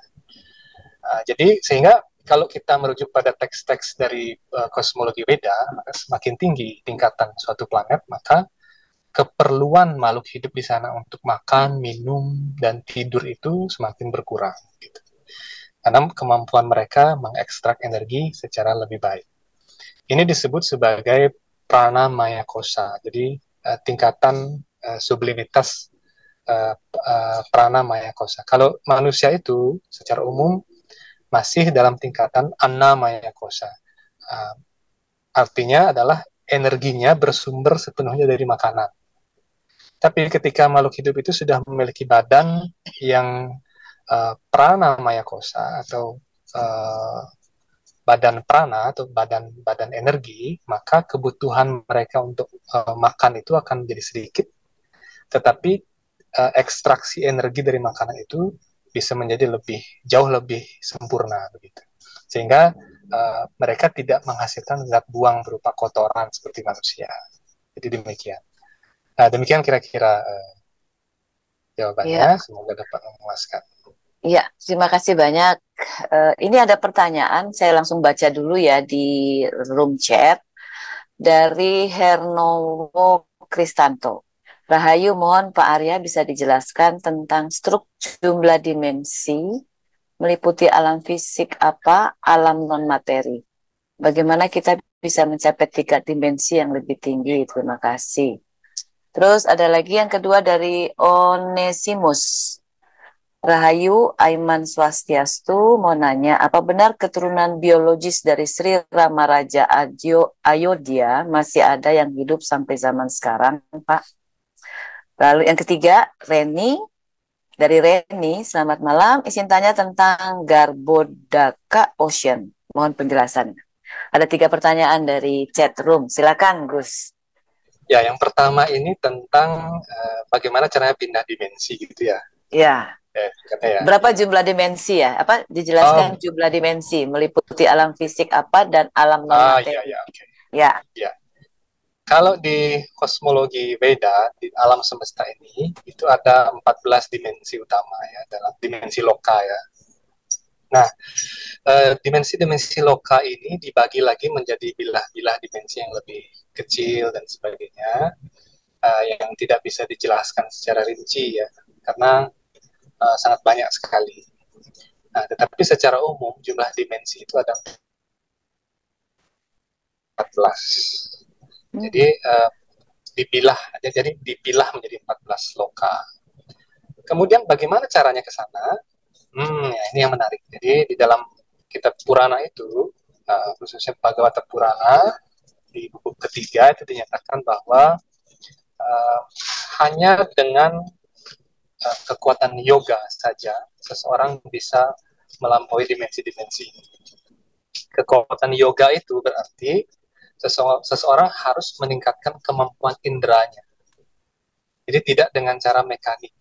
Speaker 3: Jadi sehingga kalau kita merujuk pada teks-teks dari kosmologi Weda, maka semakin tinggi tingkatan suatu planet, maka keperluan makhluk hidup di sana untuk makan, minum, dan tidur itu semakin berkurang. Gitu. Karena kemampuan mereka mengekstrak energi secara lebih baik. Ini disebut sebagai prana maya kosa. Jadi tingkatan sublimitas prana maya kosa. Kalau manusia itu secara umum masih dalam tingkatan anna maya kosa. Artinya adalah energinya bersumber sepenuhnya dari makanan. Tapi ketika makhluk hidup itu sudah memiliki badan yang prana maya kosa atau badan prana atau badan energi, maka kebutuhan mereka untuk makan itu akan menjadi sedikit, tetapi ekstraksi energi dari makanan itu bisa menjadi jauh lebih sempurna begitu. Sehingga mereka tidak menghasilkan zat buang berupa kotoran seperti manusia. Jadi demikian. Demikian kira-kira jawabannya. Semoga dapat memuaskan.
Speaker 2: Iya, terima kasih banyak. Ini ada pertanyaan, saya langsung baca dulu ya di room chat dari Hernowo Kristanto. Rahayu, mohon Pak Arya bisa dijelaskan tentang struktur jumlah dimensi, meliputi alam fisik apa, alam non-materi. Bagaimana kita bisa mencapai 3 dimensi yang lebih tinggi? Terima kasih. Terus ada lagi yang kedua dari Onesimus. Rahayu, Aiman Swastiastu mau nanya, apa benar keturunan biologis dari Sri Rama Raja Ayodhya masih ada yang hidup sampai zaman sekarang, Pak? Lalu yang ketiga, Reni, dari Reni, selamat malam. Izin tanya tentang Garbhodaka Ocean. Mohon penjelasan. Ada 3 pertanyaan dari chat room. Silakan, Gus.
Speaker 3: Ya, yang pertama ini tentang bagaimana caranya pindah dimensi gitu ya.
Speaker 2: Ya.
Speaker 3: Ya.
Speaker 2: Berapa jumlah dimensi ya? Apa dijelaskan jumlah dimensi meliputi alam fisik apa dan alam non materi?
Speaker 3: Okay.
Speaker 2: Ya.
Speaker 3: Kalau di kosmologi Veda di alam semesta ini itu ada 14 dimensi utama ya, dalam dimensi loka ya. Nah, dimensi-dimensi loka ini dibagi lagi menjadi bilah-bilah dimensi yang lebih kecil dan sebagainya, yang tidak bisa dijelaskan secara rinci ya, karena sangat banyak sekali. Nah, tetapi secara umum jumlah dimensi itu ada 14. Jadi dipilah menjadi 14 loka. Kemudian bagaimana caranya ke sana? Ya, ini yang menarik. Jadi di dalam kitab Purana itu, khususnya Bhagavata Purana, di buku ketiga itu dinyatakan bahwa hanya dengan kekuatan yoga saja seseorang bisa melampaui dimensi-dimensi. Kekuatan yoga itu berarti seseorang harus meningkatkan kemampuan inderanya. Jadi tidak dengan cara mekanik.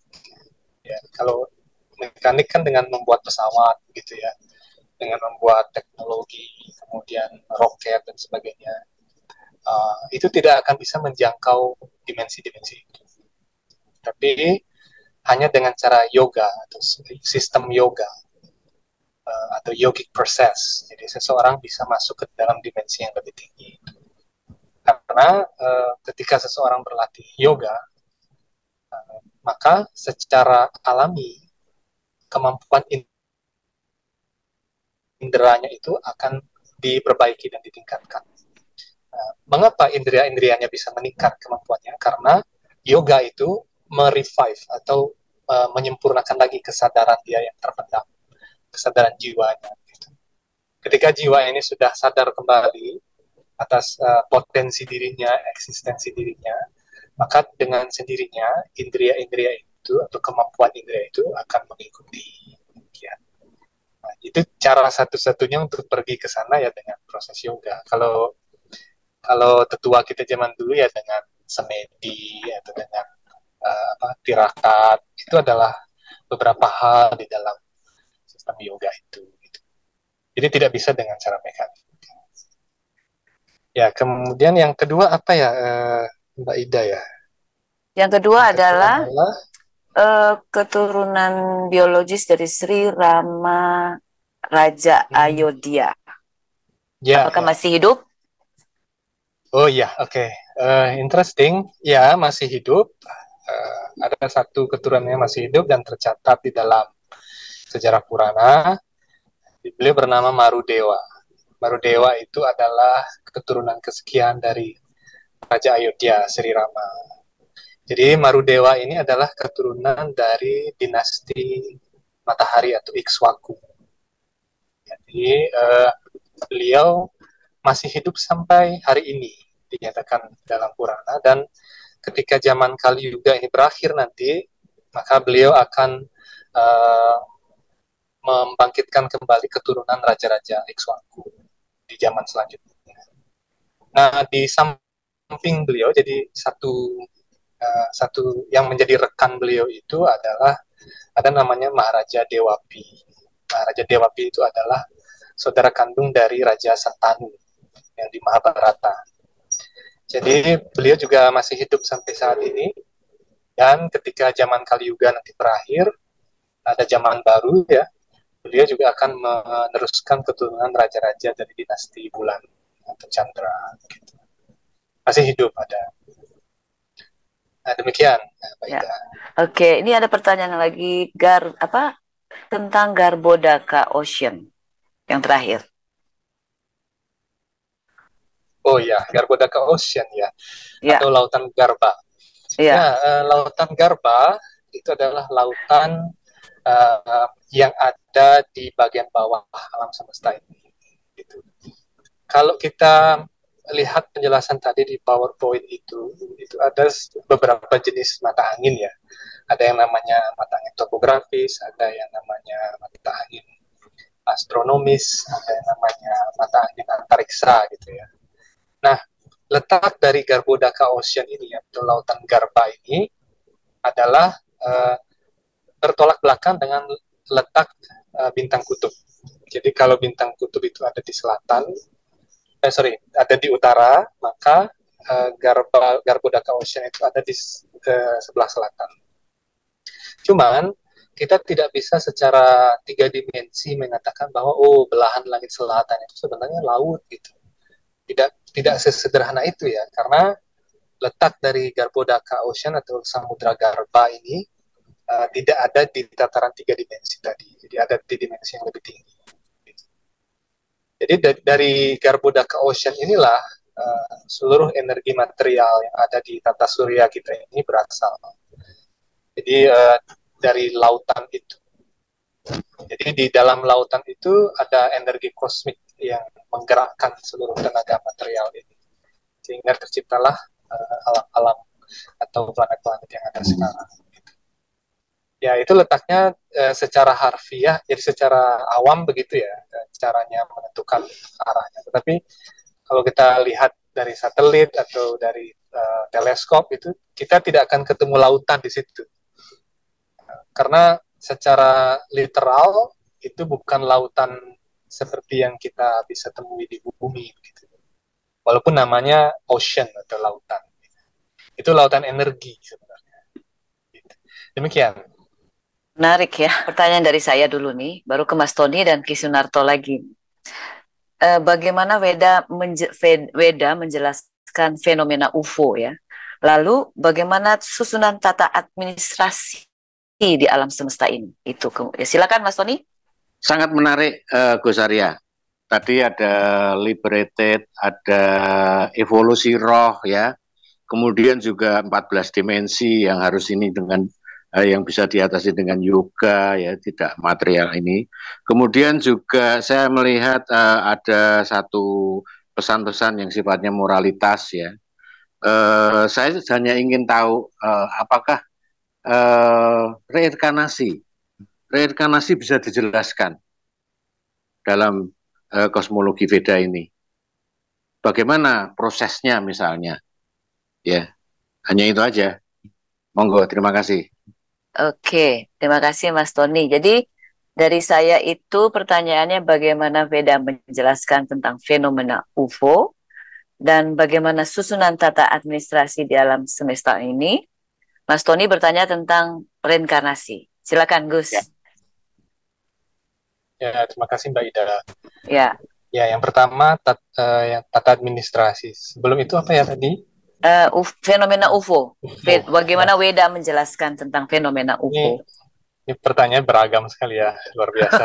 Speaker 3: Ya, kalau mekanik kan dengan membuat pesawat gitu ya, dengan membuat teknologi, kemudian roket dan sebagainya. Itu tidak akan bisa menjangkau dimensi-dimensi itu. Tapi hanya dengan cara yoga atau sistem yoga atau yogic process, jadi seseorang bisa masuk ke dalam dimensi yang lebih tinggi. Karena ketika seseorang berlatih yoga, maka secara alami kemampuan inderanya itu akan diperbaiki dan ditingkatkan. Mengapa indera-inderanya bisa meningkat kemampuannya? Karena yoga itu merevive atau menyempurnakan lagi kesadaran dia yang terpendam, kesadaran jiwanya. Gitu. Ketika jiwa ini sudah sadar kembali atas potensi dirinya, eksistensi dirinya, maka dengan sendirinya indera-indera itu atau kemampuan indera itu akan mengikuti. Ya. Nah, itu cara satu-satunya untuk pergi ke sana ya dengan proses yoga. Kalau tetua kita zaman dulu ya dengan semedi atau dengan tirakat, itu adalah beberapa hal di dalam sistem yoga itu. Gitu. Jadi tidak bisa dengan cara mekanik. Ya, kemudian yang kedua apa ya, Mbak Ida ya?
Speaker 2: Yang kedua adalah keturunan biologis dari Sri Rama Raja Ayodhya. Ya, apakah masih hidup?
Speaker 3: Oh iya, oke.
Speaker 6: Interesting. Ya, masih hidup. Ada satu keturunannya masih hidup dan tercatat di dalam sejarah Purana. Beliau bernama Marudewa. Marudewa itu adalah keturunan kesekian dari Raja Ayodhya, Sri Rama. Jadi Marudewa ini adalah keturunan dari dinasti Matahari atau Ikswaku. Jadi beliau masih hidup sampai hari ini, dinyatakan dalam Purana, dan ketika zaman Kali Yuga ini berakhir nanti, maka beliau akan membangkitkan kembali keturunan raja-raja Ikswaku di zaman selanjutnya. Nah, di samping beliau, jadi satu yang menjadi rekan beliau itu adalah ada namanya Maharaja Dewapi. Maharaja Dewapi itu adalah saudara kandung dari Raja Santanu yang di Mahabharata. Jadi beliau juga masih hidup sampai saat ini, dan ketika zaman Kali Yuga nanti berakhir, ada zaman baru ya, beliau juga akan meneruskan keturunan raja-raja dari dinasti Bulan atau Chandra. Gitu. Masih hidup ada. Nah, demikian, Pak Ida.
Speaker 2: Oke, ini ada pertanyaan lagi tentang Garbhodaka Ocean yang terakhir.
Speaker 6: Oh ya, Garbhodaka Ocean ya, atau Lautan Garba. Ya, Lautan Garba itu adalah lautan yang ada di bagian bawah alam semesta ini. Gitu. Kalau kita lihat penjelasan tadi di PowerPoint itu ada beberapa jenis mata angin ya. Ada yang namanya mata angin topografis, ada yang namanya mata angin astronomis, ada yang namanya mata angin antariksa gitu ya. Nah, letak dari Garbhodaka Ocean ini atau Lautan Garba ini adalah bertolak belakang dengan letak bintang kutub. Jadi kalau bintang kutub itu ada di selatan, ada di utara, maka Garbhodaka Ocean itu ada di sebelah selatan. Cuman kita tidak bisa secara 3 dimensi mengatakan bahwa belahan langit selatan itu sebenarnya laut gitu. Tidak sesederhana itu ya, karena letak dari Garbhodaka Ocean atau Samudra Garba ini tidak ada di tataran 3 dimensi tadi, jadi ada di dimensi yang lebih tinggi. Jadi dari Garbhodaka Ocean inilah seluruh energi material yang ada di tata surya kita ini berasal. Jadi dari lautan itu. Jadi di dalam lautan itu ada energi kosmik yang menggerakkan seluruh tenaga material ini. Sehingga terciptalah alam-alam atau planet-planet yang ada sekarang. Ya, itu letaknya secara harfiah, jadi secara awam begitu ya, caranya menentukan arahnya. Tetapi kalau kita lihat dari satelit atau dari teleskop itu, kita tidak akan ketemu lautan di situ. Karena secara literal, itu bukan lautan seperti yang kita bisa temui di bumi. Gitu. Walaupun namanya ocean atau lautan. Itu lautan energi sebenarnya. Demikian.
Speaker 2: Menarik ya, pertanyaan dari saya dulu nih, baru ke Mas Tony dan Ki Sunarto lagi. Bagaimana Weda menjelaskan fenomena UFO ya? Lalu bagaimana susunan tata administrasi di alam semesta ini? Itu ya, silakan Mas Tony.
Speaker 1: Sangat menarik, Gus Arya. Tadi ada liberated, ada evolusi roh ya. Kemudian juga 14 dimensi yang harus ini dengan yang bisa diatasi dengan yoga ya, tidak material ini. Kemudian juga saya melihat ada satu pesan-pesan yang sifatnya moralitas ya. Saya hanya ingin tahu apakah reinkarnasi bisa dijelaskan dalam kosmologi Veda ini. Bagaimana prosesnya misalnya? Ya, hanya itu aja. Monggo, terima kasih.
Speaker 2: Oke, terima kasih Mas Tony. Jadi dari saya itu pertanyaannya bagaimana Veda menjelaskan tentang fenomena UFO dan bagaimana susunan tata administrasi di alam semesta ini. Mas Tony bertanya tentang reinkarnasi. Silakan Gus.
Speaker 6: Ya, terima kasih Mbak Ida.
Speaker 2: Ya.
Speaker 6: Ya, yang pertama yang tata administrasi. Sebelum itu apa ya tadi?
Speaker 2: Fenomena UFO.
Speaker 6: UFO.
Speaker 2: Bagaimana Weda menjelaskan tentang fenomena UFO?
Speaker 6: Ini pertanyaan beragam sekali ya, luar biasa.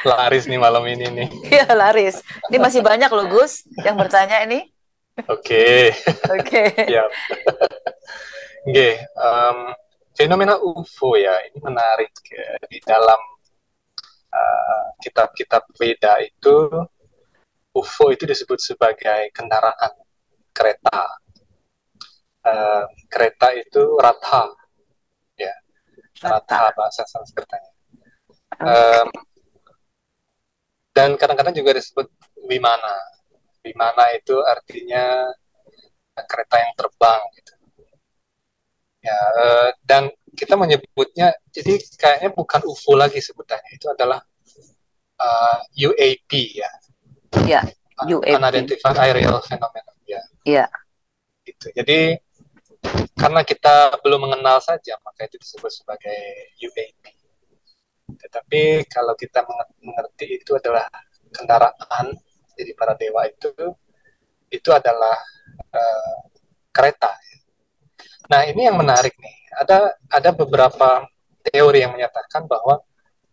Speaker 6: Laris nih malam ini nih.
Speaker 2: Iya, laris. Ini masih banyak loh Gus yang bertanya ini.
Speaker 6: Oke.
Speaker 2: Oke.
Speaker 6: Siap. Oke, fenomena UFO ya, ini menarik ya. Di dalam kitab-kitab Weda itu, UFO itu disebut sebagai kendaraan kereta. Kereta itu ratha, ya, ratha bahasa Sanskertanya. Dan kadang-kadang juga disebut wimana. Wimana itu artinya kereta yang terbang, gitu. Ya, dan kita menyebutnya, jadi kayaknya bukan UFO lagi sebutannya, itu adalah UAP ya.
Speaker 2: Ya, UAP.
Speaker 6: Unidentified Aerial Phenomenon ya.
Speaker 2: Iya.
Speaker 6: Gitu. Jadi karena kita belum mengenal saja, maka itu disebut sebagai UAP. Tetapi kalau kita mengerti itu adalah kendaraan, jadi para dewa itu adalah kereta. Nah, ini yang menarik nih. Ada beberapa teori yang menyatakan bahwa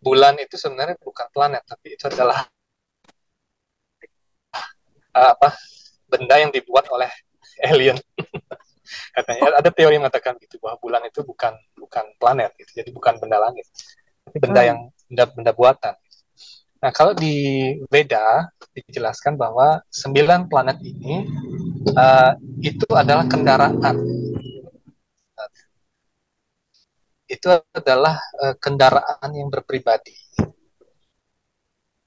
Speaker 6: bulan itu sebenarnya bukan planet, tapi itu adalah benda yang dibuat oleh alien. Katanya ada teori yang mengatakan gitu, bahwa bulan itu bukan planet gitu, jadi bukan benda langit, tapi benda yang benda buatan. Nah, kalau di Veda dijelaskan bahwa 9 planet ini itu adalah kendaraan. Itu adalah kendaraan yang berpribadi.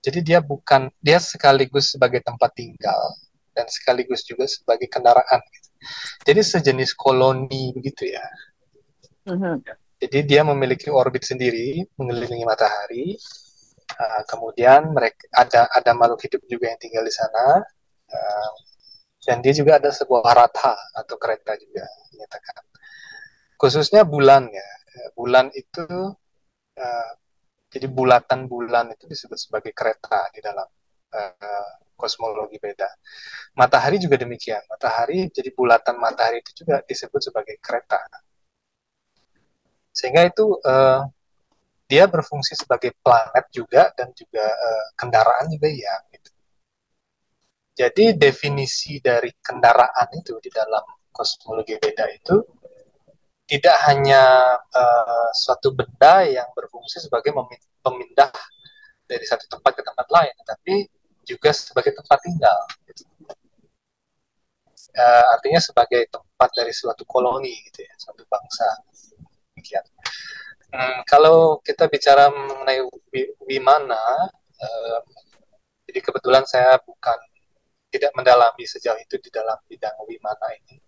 Speaker 6: Jadi dia sekaligus sebagai tempat tinggal dan sekaligus juga sebagai kendaraan. Jadi sejenis koloni begitu ya. Jadi dia memiliki orbit sendiri mengelilingi matahari. Kemudian mereka ada makhluk hidup juga yang tinggal di sana. Dan dia juga ada sebuah ratha atau kereta juga dinyatakan. Khususnya bulan ya. Bulan itu jadi bulatan bulan itu disebut sebagai kereta di dalam kosmologi Veda. Matahari juga demikian. Matahari, jadi bulatan matahari itu juga disebut sebagai kereta. Sehingga itu dia berfungsi sebagai planet juga dan juga kendaraan juga ya. Gitu. Jadi definisi dari kendaraan itu di dalam kosmologi Veda itu tidak hanya suatu benda yang berfungsi sebagai pemindah dari satu tempat ke tempat lain, tetapi juga sebagai tempat tinggal. Artinya sebagai tempat dari suatu koloni, gitu ya, suatu bangsa. Demikian. Kalau kita bicara mengenai Wimana, jadi kebetulan saya tidak mendalami sejauh itu di dalam bidang Wimana ini.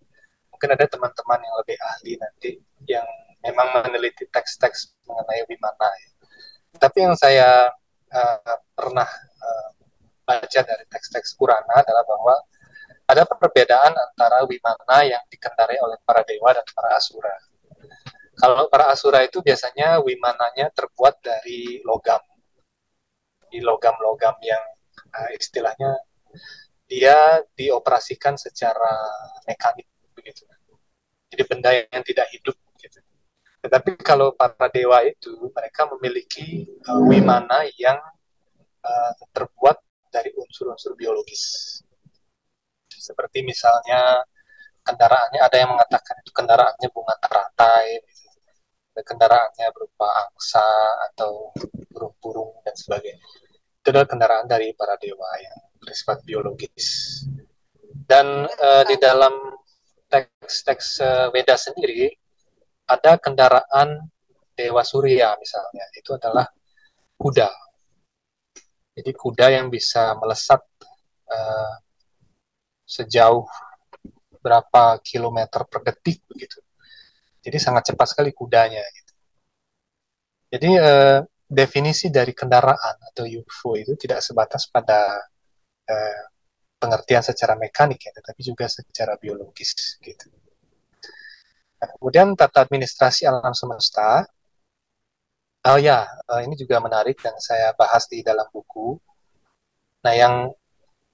Speaker 6: Mungkin ada teman-teman yang lebih ahli nanti yang memang meneliti teks-teks mengenai Wimana. Ya. Tapi yang saya pernah baca dari teks-teks Purana adalah bahwa ada perbedaan antara Wimana yang dikendarai oleh para dewa dan para asura. Kalau para asura itu biasanya Wimananya terbuat dari logam. Di logam-logam yang istilahnya dia dioperasikan secara mekanik begitu. Jadi benda yang tidak hidup gitu. Tetapi kalau para dewa itu mereka memiliki Wimana yang terbuat dari unsur-unsur biologis. Seperti misalnya kendaraannya, ada yang mengatakan itu kendaraannya bunga teratai, gitu. Kendaraannya berupa angsa atau burung-burung dan sebagainya. Itu adalah kendaraan dari para dewa yang bersifat biologis. Dan di dalam teks-teks Veda sendiri ada kendaraan Dewa Surya misalnya, itu adalah kuda. Jadi kuda yang bisa melesat sejauh berapa kilometer per detik begitu. Jadi sangat cepat sekali kudanya. Gitu. Jadi definisi dari kendaraan atau UFO itu tidak sebatas pada pengertian secara mekanik ya, tetapi juga secara biologis. Gitu. Nah, kemudian tata administrasi alam semesta. Oh ya, ini juga menarik dan saya bahas di dalam buku. Nah, yang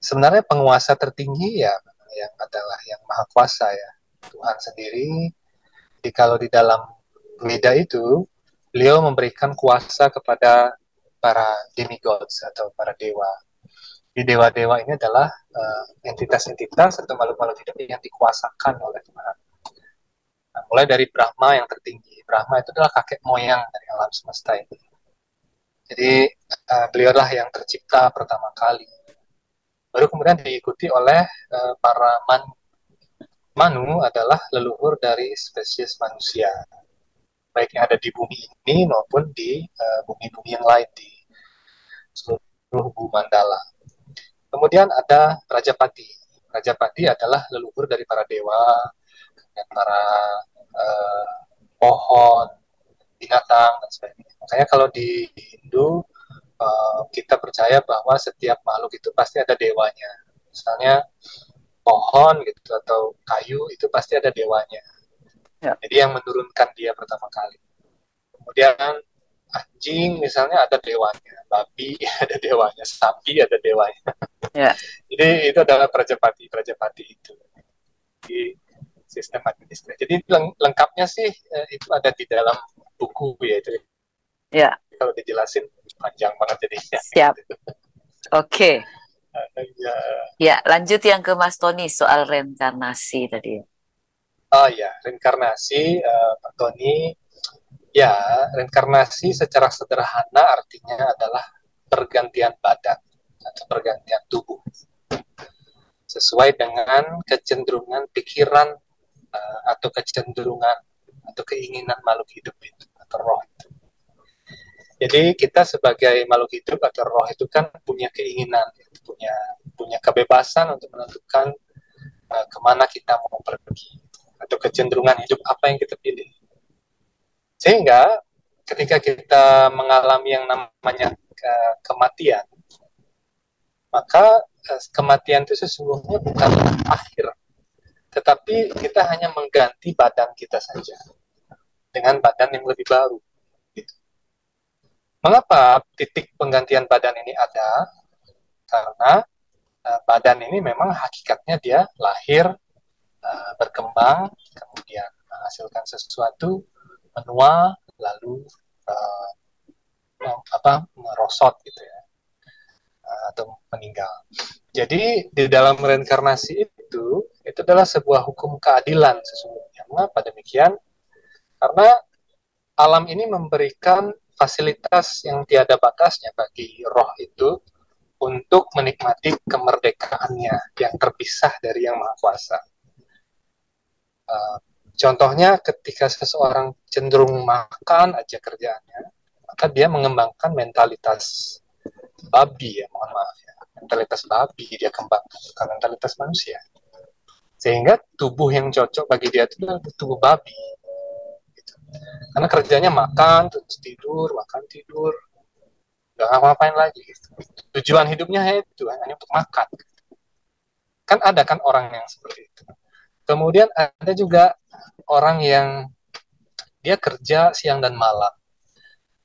Speaker 6: sebenarnya penguasa tertinggi ya yang adalah yang maha kuasa ya, Tuhan sendiri. Jadi kalau di dalam Weda itu, beliau memberikan kuasa kepada para demigods atau para dewa. Di dewa-dewa ini adalah entitas-entitas atau makhluk-makhluk hidup yang dikuasakan oleh Tuhan. Nah, mulai dari Brahma yang tertinggi. Brahma itu adalah kakek moyang dari alam semesta ini. Jadi beliau adalah yang tercipta pertama kali. Baru kemudian diikuti oleh para manu. Manu adalah leluhur dari spesies manusia, baik yang ada di bumi ini maupun di bumi-bumi yang lain di seluruh bumi mandala. Kemudian ada Rajapati. Rajapati adalah leluhur dari para dewa dan para pohon, binatang dan sebagainya. Makanya kalau di Hindu kita percaya bahwa setiap makhluk itu pasti ada dewanya. Misalnya pohon gitu atau kayu itu pasti ada dewanya. Ya. Jadi yang menurunkan dia pertama kali. Kemudian anjing misalnya ada dewanya, babi ada dewanya, sapi ada dewanya. Ya. Jadi itu adalah Prajapati itu. Di sistem administrasi. Jadi lengkapnya sih itu ada di dalam buku ya itu. Ya. Kalau dijelasin panjang banget jadinya. Siap. Oke. Ya, lanjut yang ke Mas Tony soal reinkarnasi tadi. Oh ya, reinkarnasi Pak Tony. Ya, reinkarnasi secara sederhana artinya adalah pergantian badan atau pergantian tubuh. Sesuai dengan kecenderungan pikiran atau kecenderungan atau keinginan makhluk hidup itu atau roh itu. Jadi kita sebagai makhluk hidup atau roh itu kan punya keinginan, punya kebebasan untuk menentukan kemana kita mau pergi atau kecenderungan hidup apa yang kita pilih. Sehingga ketika kita mengalami yang namanya kematian, maka kematian itu sesungguhnya bukan akhir, tetapi kita hanya mengganti badan kita saja dengan badan yang lebih baru. Gitu. Mengapa titik penggantian badan ini ada? Karena badan ini memang hakikatnya dia lahir, berkembang, kemudian menghasilkan sesuatu, menua, lalu merosot gitu ya, atau meninggal. Jadi di dalam reinkarnasi itu adalah sebuah hukum keadilan sesungguhnya. Mengapa demikian? Karena alam ini memberikan fasilitas yang tiada batasnya bagi roh itu untuk menikmati kemerdekaannya yang terpisah dari Yang Maha Kuasa. Contohnya ketika seseorang cenderung makan aja kerjaannya, maka dia mengembangkan mentalitas babi ya, mohon maaf ya. Mentalitas babi dia kembangkan, bukan mentalitas manusia. Sehingga tubuh yang cocok bagi dia itu adalah tubuh babi. Gitu. Karena kerjanya makan, terus tidur, makan, tidur. Nggak ngapa-ngapain lagi. Gitu. Tujuan hidupnya itu hanya untuk makan. Kan ada kan orang yang seperti itu. Kemudian ada juga orang yang dia kerja siang dan malam.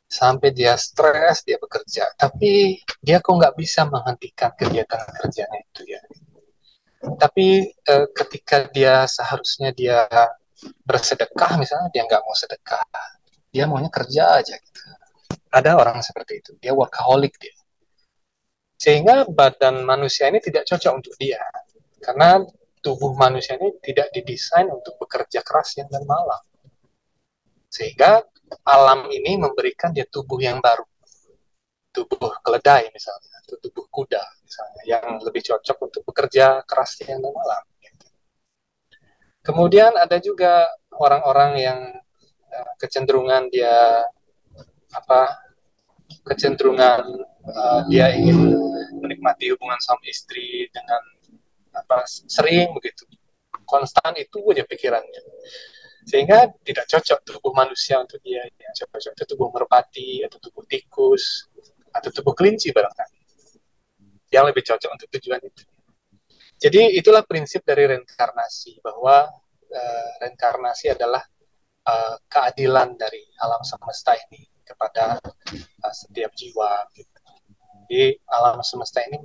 Speaker 6: Sampai dia stres, dia bekerja. Tapi dia kok nggak bisa menghentikan kegiatan kerjanya itu ya. Tapi ketika dia seharusnya dia bersedekah misalnya, dia nggak mau sedekah. Dia maunya kerja aja gitu. Ada orang seperti itu. Dia workaholic dia. Sehingga badan manusia ini tidak cocok untuk dia. Karena tubuh manusia ini tidak didesain untuk bekerja keras siang dan malam. Sehingga alam ini memberikan dia tubuh yang baru. Tubuh keledai misalnya, atau tubuh kuda misalnya, yang lebih cocok untuk bekerja keras siang dan malam. Kemudian ada juga orang-orang yang kecenderungan dia dia ingin menikmati hubungan suami istri dengan sering begitu, konstan itu aja pikirannya, sehingga tidak cocok tubuh manusia untuk dia. Yang cocok itu tubuh merpati atau tubuh tikus atau tubuh kelinci barangkali yang lebih cocok untuk tujuan itu. Jadi itulah prinsip dari reinkarnasi, bahwa reinkarnasi adalah keadilan dari alam semesta ini kepada setiap jiwa gitu. Jadi alam semesta ini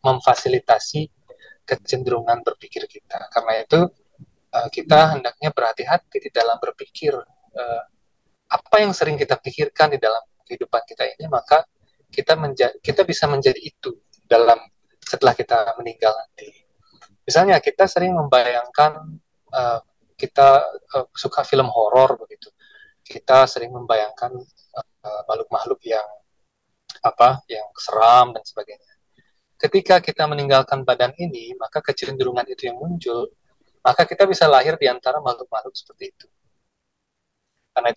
Speaker 6: memfasilitasi kecenderungan berpikir kita. Karena itu kita hendaknya berhati-hati di dalam berpikir. Apa yang sering kita pikirkan di dalam kehidupan kita ini, maka kita bisa menjadi itu setelah kita meninggal nanti. Misalnya kita sering membayangkan kita suka film horor begitu. Kita sering membayangkan makhluk-makhluk yang seram dan sebagainya. Ketika kita meninggalkan badan ini, maka kecenderungan itu yang muncul, maka kita bisa lahir di antara makhluk-makhluk seperti itu. Karena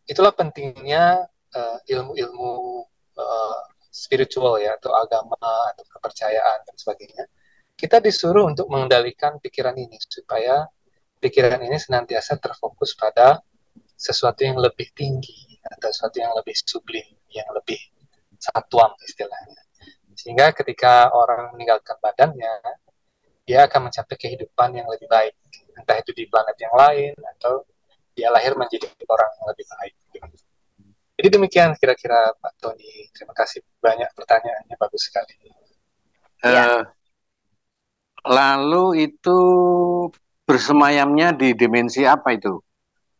Speaker 6: itulah pentingnya ilmu-ilmu spiritual ya, atau agama atau kepercayaan dan sebagainya. Kita disuruh untuk mengendalikan pikiran ini supaya pikiran ini senantiasa terfokus pada sesuatu yang lebih tinggi atau sesuatu yang lebih sublim, yang lebih satuan istilahnya. Sehingga ketika orang meninggalkan badannya, dia akan mencapai kehidupan yang lebih baik, entah itu di planet yang lain atau dia lahir menjadi orang yang lebih baik. Jadi demikian kira-kira Pak Tony. Terima kasih banyak, pertanyaannya bagus sekali.
Speaker 1: Lalu itu bersemayamnya di dimensi apa itu?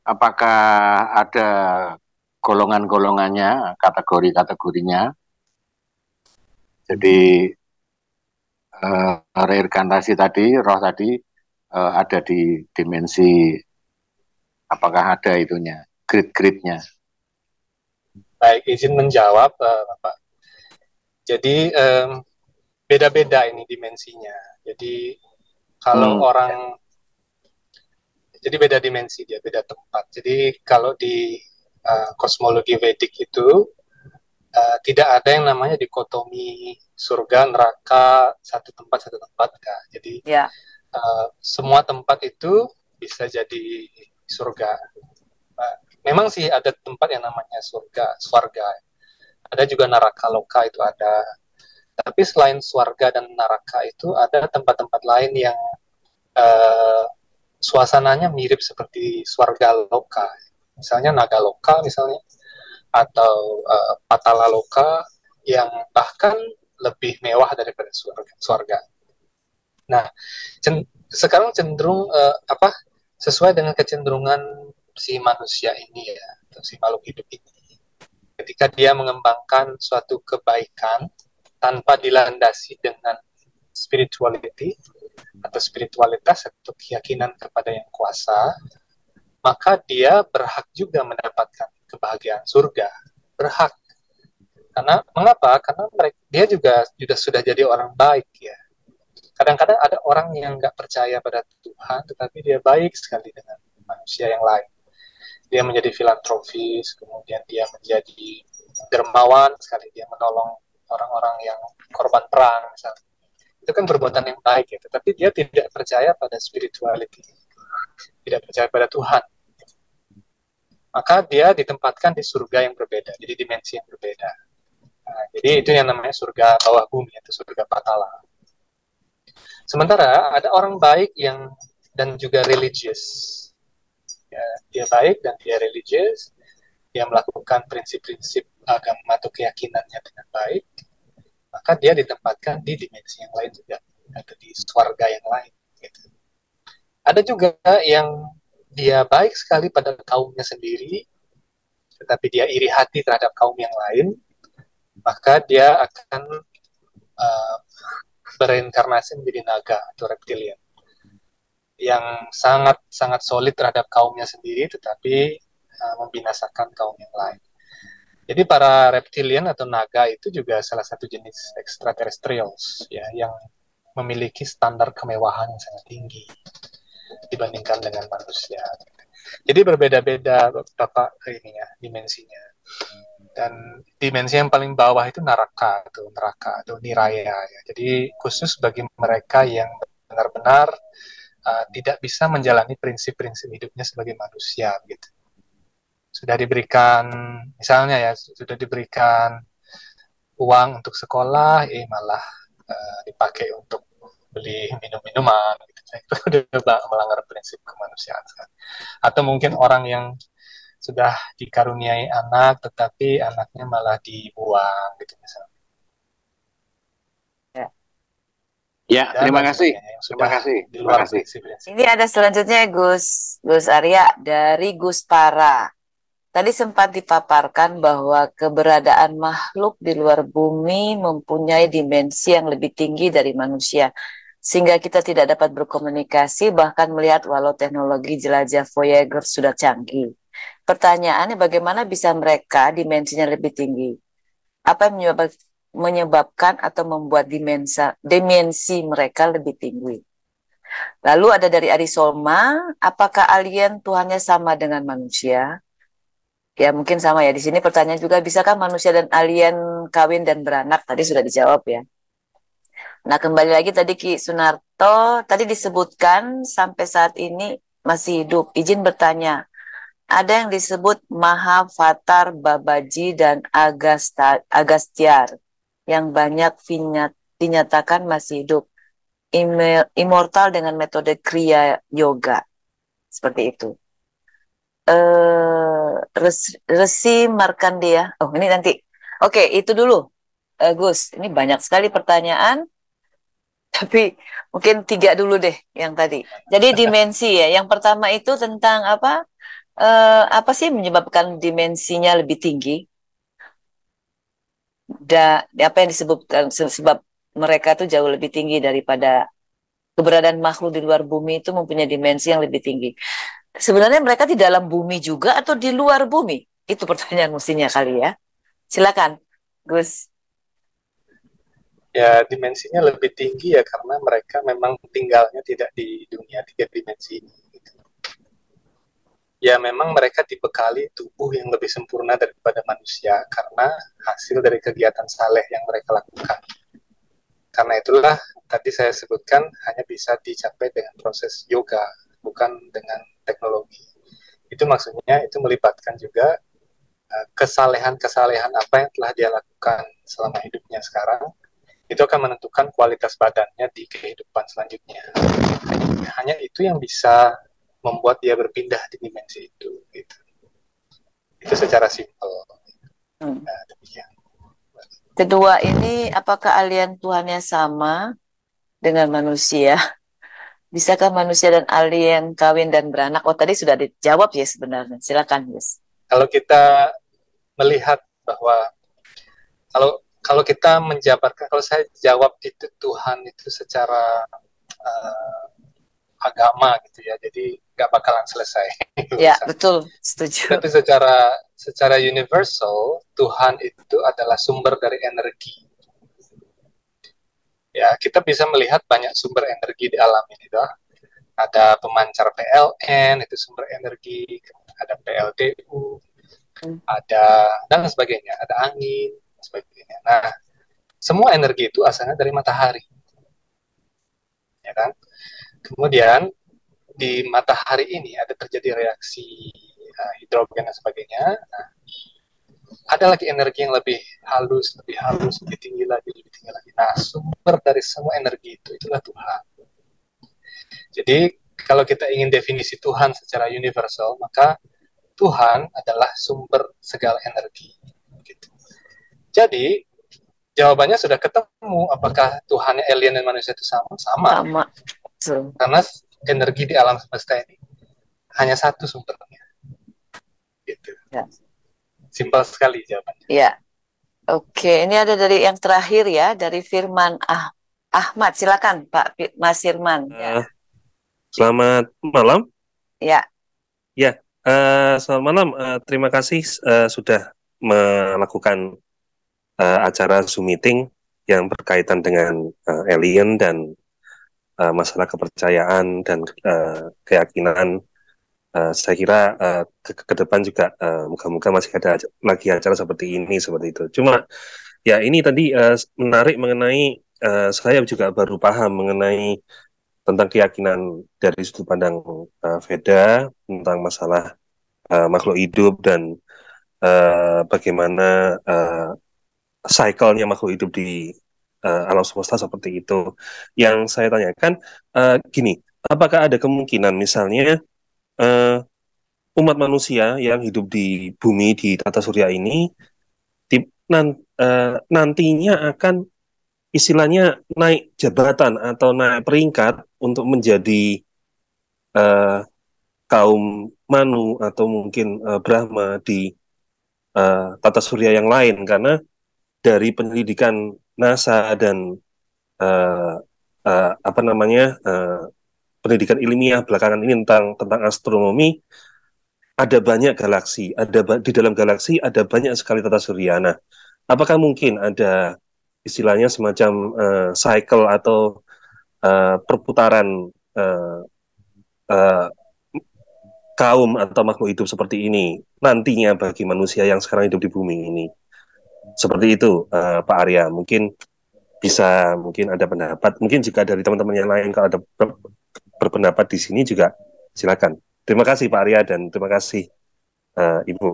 Speaker 1: Apakah ada golongan-golongannya, kategori-kategorinya? Jadi reinkarnasi tadi, roh tadi ada di dimensi, apakah ada itunya, grid-gridnya?
Speaker 6: Baik, izin menjawab Bapak. Jadi beda-beda ini dimensinya. Jadi kalau jadi beda dimensi dia, beda tempat. Jadi kalau di kosmologi Vedic itu tidak ada yang namanya dikotomi surga, neraka, satu tempat. Enggak. Jadi semua tempat itu bisa jadi surga. Memang sih ada tempat yang namanya swarga. Ada juga naraka loka itu ada. Tapi selain swarga dan neraka itu ada tempat-tempat lain yang suasananya mirip seperti swarga loka. Misalnya naga loka misalnya, atau patala loka yang bahkan lebih mewah daripada swarga. Nah, sekarang cenderung sesuai dengan kecenderungan si manusia ini ya, atau si makhluk hidup ini. Ketika dia mengembangkan suatu kebaikan tanpa dilandasi dengan spirituality atau spiritualitas atau keyakinan kepada yang kuasa, maka dia berhak juga mendapatkan kebahagiaan surga. Berhak. Karena mengapa? Karena dia juga sudah jadi orang baik ya. Kadang-kadang ada orang yang nggak percaya pada Tuhan, tetapi dia baik sekali dengan manusia yang lain. Dia menjadi filantropis, kemudian dia menjadi dermawan sekali, dia menolong orang-orang yang korban perang misalnya. Itu kan perbuatan yang baik ya, tetapi dia tidak percaya pada spirituality, tidak percaya pada Tuhan. Maka dia ditempatkan di surga yang berbeda, jadi dimensi yang berbeda. Nah, jadi itu yang namanya surga bawah bumi atau surga patala. Sementara ada orang baik dan juga religius. Ya, dia baik dan dia religius, dia melakukan prinsip-prinsip agama atau keyakinannya dengan baik, maka dia ditempatkan di dimensi yang lain juga, atau di swarga yang lain. Gitu. Ada juga yang dia baik sekali pada kaumnya sendiri, tetapi dia iri hati terhadap kaum yang lain, maka dia akan bereinkarnasi menjadi naga atau reptilian yang sangat solid terhadap kaumnya sendiri, tetapi membinasakan kaum yang lain. Jadi para reptilian atau naga itu juga salah satu jenis extraterrestrials ya, yang memiliki standar kemewahan yang sangat tinggi dibandingkan dengan manusia. Jadi berbeda-beda Bapak dimensinya. Dan dimensi yang paling bawah itu neraka atau niraya ya. Jadi khusus bagi mereka yang benar-benar tidak bisa menjalani prinsip-prinsip hidupnya sebagai manusia gitu. Sudah diberikan uang untuk sekolah, malah dipakai untuk beli minum-minuman gitu. Itu udah melanggar prinsip kemanusiaan. Atau mungkin orang yang sudah dikaruniai anak, tetapi anaknya malah dibuang gitu misalnya.
Speaker 1: Ya, terima kasih.
Speaker 6: Terima kasih. Di luar prinsip-prinsip.
Speaker 2: Ini ada selanjutnya Gus Arya dari Gus Para. Tadi sempat dipaparkan bahwa keberadaan makhluk di luar bumi mempunyai dimensi yang lebih tinggi dari manusia, sehingga kita tidak dapat berkomunikasi bahkan melihat walau teknologi jelajah Voyager sudah canggih. Pertanyaannya, bagaimana bisa mereka dimensinya lebih tinggi? Apa yang menyebabkan atau membuat dimensi mereka lebih tinggi? Lalu ada dari Arisoma, apakah alien Tuhannya sama dengan manusia? Ya mungkin sama ya. Di sini pertanyaan juga, bisakah manusia dan alien kawin dan beranak? Tadi sudah dijawab ya. Nah kembali lagi tadi Ki Sunarto, tadi disebutkan sampai saat ini masih hidup. Izin bertanya, ada yang disebut Mahavatar, Babaji, dan Agastiar yang banyak dinyatakan masih hidup. Immortal dengan metode Kriya Yoga. Seperti itu. Resi Markandeya. Oh ini nanti. Oke, itu dulu. Gus, ini banyak sekali pertanyaan. Tapi mungkin 3 dulu deh yang tadi. Jadi dimensi ya. Yang pertama itu tentang apa? Apa sih menyebabkan dimensinya lebih tinggi? Apa yang disebutkan sebab mereka tuh jauh lebih tinggi daripada keberadaan makhluk di luar bumi itu mempunyai dimensi yang lebih tinggi. Sebenarnya mereka di dalam bumi juga atau di luar bumi? Itu pertanyaan mestinya kali ya. Silakan, Gus.
Speaker 6: Ya, dimensinya lebih tinggi ya karena mereka memang tinggalnya tidak di dunia 3 dimensi ini. Gitu. Ya, memang mereka dibekali tubuh yang lebih sempurna daripada manusia karena hasil dari kegiatan saleh yang mereka lakukan. Karena itulah tadi saya sebutkan hanya bisa dicapai dengan proses yoga, bukan dengan teknologi. Itu maksudnya itu melibatkan juga kesalehan-kesalehan apa yang telah dia lakukan selama hidupnya sekarang. Itu akan menentukan kualitas badannya di kehidupan selanjutnya. Hanya itu yang bisa membuat dia berpindah di dimensi itu. Gitu. Itu secara simpel. Nah, demikian.
Speaker 2: Kedua ini, apakah alien Tuhannya sama dengan manusia? Bisakah manusia dan alien kawin dan beranak? Oh, tadi sudah dijawab ya sebenarnya. Silakan, Gus.
Speaker 6: Kalau kita melihat bahwa kalau kita menjabarkan, kalau saya jawab itu Tuhan itu secara agama gitu ya, jadi nggak bakalan selesai.
Speaker 2: Ya, betul, setuju.
Speaker 6: Tapi secara universal, Tuhan itu adalah sumber dari energi. Ya, kita bisa melihat banyak sumber energi di alam ini, toh. Ada pemancar PLN, itu sumber energi, ada PLTU, ada dan sebagainya, ada angin, dan sebagainya. Nah, semua energi itu asalnya dari matahari, ya kan? Kemudian di matahari ini ada terjadi reaksi hidrogen dan sebagainya. Nah, ada lagi energi yang lebih halus, lebih tinggi lagi. Nah, sumber dari semua energi itu itulah Tuhan. Jadi kalau kita ingin definisi Tuhan secara universal, maka Tuhan adalah sumber segala energi. Gitu. Jadi jawabannya sudah ketemu. Apakah Tuhan alien dan manusia itu sama? Sama. Karena energi di alam semesta ini hanya satu sumbernya. Gitu.
Speaker 2: Ya.
Speaker 6: Simpel sekali jawabannya.
Speaker 2: Ya. Oke, ini ada dari yang terakhir ya, dari Firman Ahmad. Silakan Pak Mas Firman. Ya.
Speaker 7: Selamat malam.
Speaker 2: Ya.
Speaker 7: Ya, selamat malam. Terima kasih sudah melakukan acara Zoom meeting yang berkaitan dengan alien dan masalah kepercayaan dan keyakinan. Saya kira ke depan juga moga-moga masih ada lagi acara seperti itu. Cuma ya ini tadi menarik mengenai saya juga baru paham mengenai tentang keyakinan dari sudut pandang Veda tentang masalah makhluk hidup dan bagaimana cycle-nya makhluk hidup di alam semesta seperti itu. Yang saya tanyakan gini, apakah ada kemungkinan misalnya umat manusia yang hidup di bumi di tata surya ini nantinya akan istilahnya naik jabatan atau naik peringkat untuk menjadi kaum Manu atau mungkin Brahma di tata surya yang lain, karena dari penyelidikan NASA dan pendidikan ilmiah belakangan ini tentang astronomi, ada banyak galaksi, di dalam galaksi ada banyak sekali tata surya. Nah, apakah mungkin ada istilahnya semacam cycle atau perputaran kaum atau makhluk hidup seperti ini nantinya bagi manusia yang sekarang hidup di bumi ini? Seperti itu, Pak Arya. Mungkin ada pendapat. Mungkin juga dari teman-teman yang lain kalau ada berpendapat di sini juga silakan. Terima kasih Pak Arya dan terima kasih Ibu.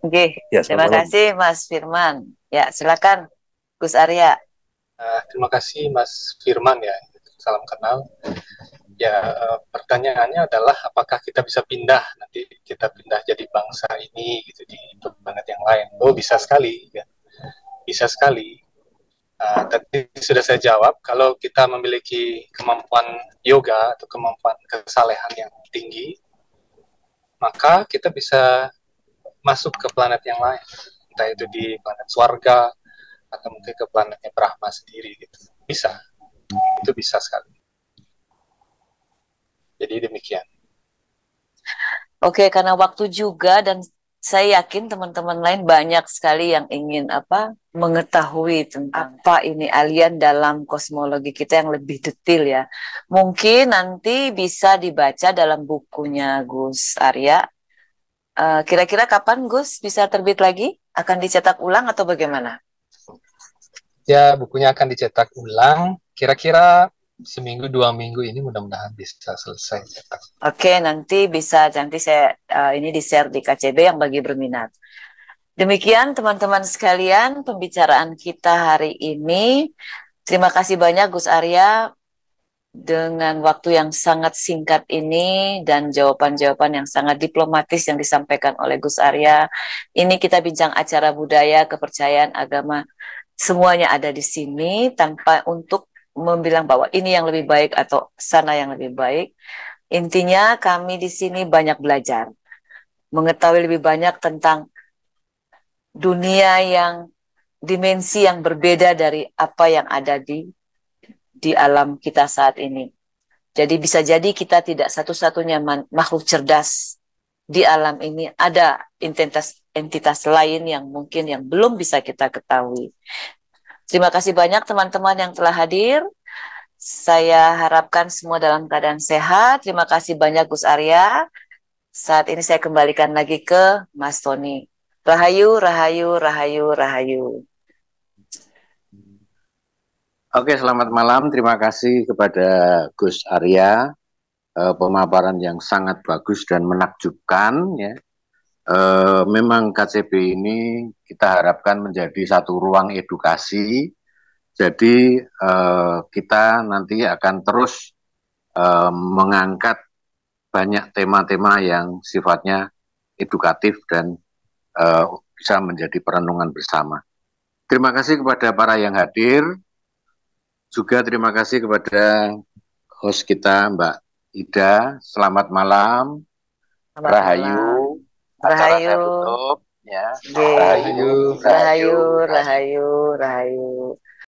Speaker 2: Oke,
Speaker 7: ya,
Speaker 2: terima kasih Mas Firman. Ya, silakan Gus Arya.
Speaker 6: Terima kasih Mas Firman ya. Salam kenal. Ya, pertanyaannya adalah apakah kita bisa pindah, nanti kita pindah jadi bangsa ini gitu di planet yang lain. Oh, bisa sekali ya. Bisa sekali. Tadi sudah saya jawab, kalau kita memiliki kemampuan yoga atau kemampuan kesalehan yang tinggi, maka kita bisa masuk ke planet yang lain, entah itu di planet Swarga atau mungkin ke planetnya Brahma sendiri gitu. Bisa, itu bisa sekali. Jadi demikian.
Speaker 2: Oke, karena waktu juga dan saya yakin teman-teman lain banyak sekali yang ingin mengetahui tentang apa ini alien dalam kosmologi kita yang lebih detail ya. Mungkin nanti bisa dibaca dalam bukunya Gus Arya. Kira-kira kapan Gus bisa terbit lagi? Akan dicetak ulang atau bagaimana?
Speaker 6: Ya, bukunya akan dicetak ulang. Kira-kira seminggu 2 minggu ini mudah-mudahan bisa selesai cetak.
Speaker 2: Oke, nanti saya ini di-share di KCB yang bagi berminat. Demikian teman-teman sekalian pembicaraan kita hari ini. Terima kasih banyak Gus Arya dengan waktu yang sangat singkat ini dan jawaban-jawaban yang sangat diplomatis yang disampaikan oleh Gus Arya. Ini kita bincang acara budaya, kepercayaan, agama, semuanya ada di sini tanpa untuk membilang bahwa ini yang lebih baik atau sana yang lebih baik. Intinya kami di sini banyak belajar, mengetahui lebih banyak tentang dunia yang dimensi yang berbeda dari apa yang ada di alam kita saat ini. Jadi bisa jadi kita tidak satu-satunya makhluk cerdas di alam ini, ada entitas lain yang mungkin yang belum bisa kita ketahui. Terima kasih banyak teman-teman yang telah hadir. Saya harapkan semua dalam keadaan sehat. Terima kasih banyak Gus Arya. Saat ini saya kembalikan lagi ke Mas Tony. Rahayu, rahayu, rahayu, rahayu.
Speaker 1: Oke, selamat malam. Terima kasih kepada Gus Arya. Pemaparan yang sangat bagus dan menakjubkan ya. Memang KCB ini kita harapkan menjadi satu ruang edukasi. Jadi kita nanti akan terus mengangkat banyak tema-tema yang sifatnya edukatif dan bisa menjadi perenungan bersama. Terima kasih kepada para yang hadir. Juga terima kasih kepada host kita Mbak Ida. Selamat malam. Rahayu. Acara saya tutup ya.
Speaker 2: Rahayu, rahayu, rahayu, rahayu.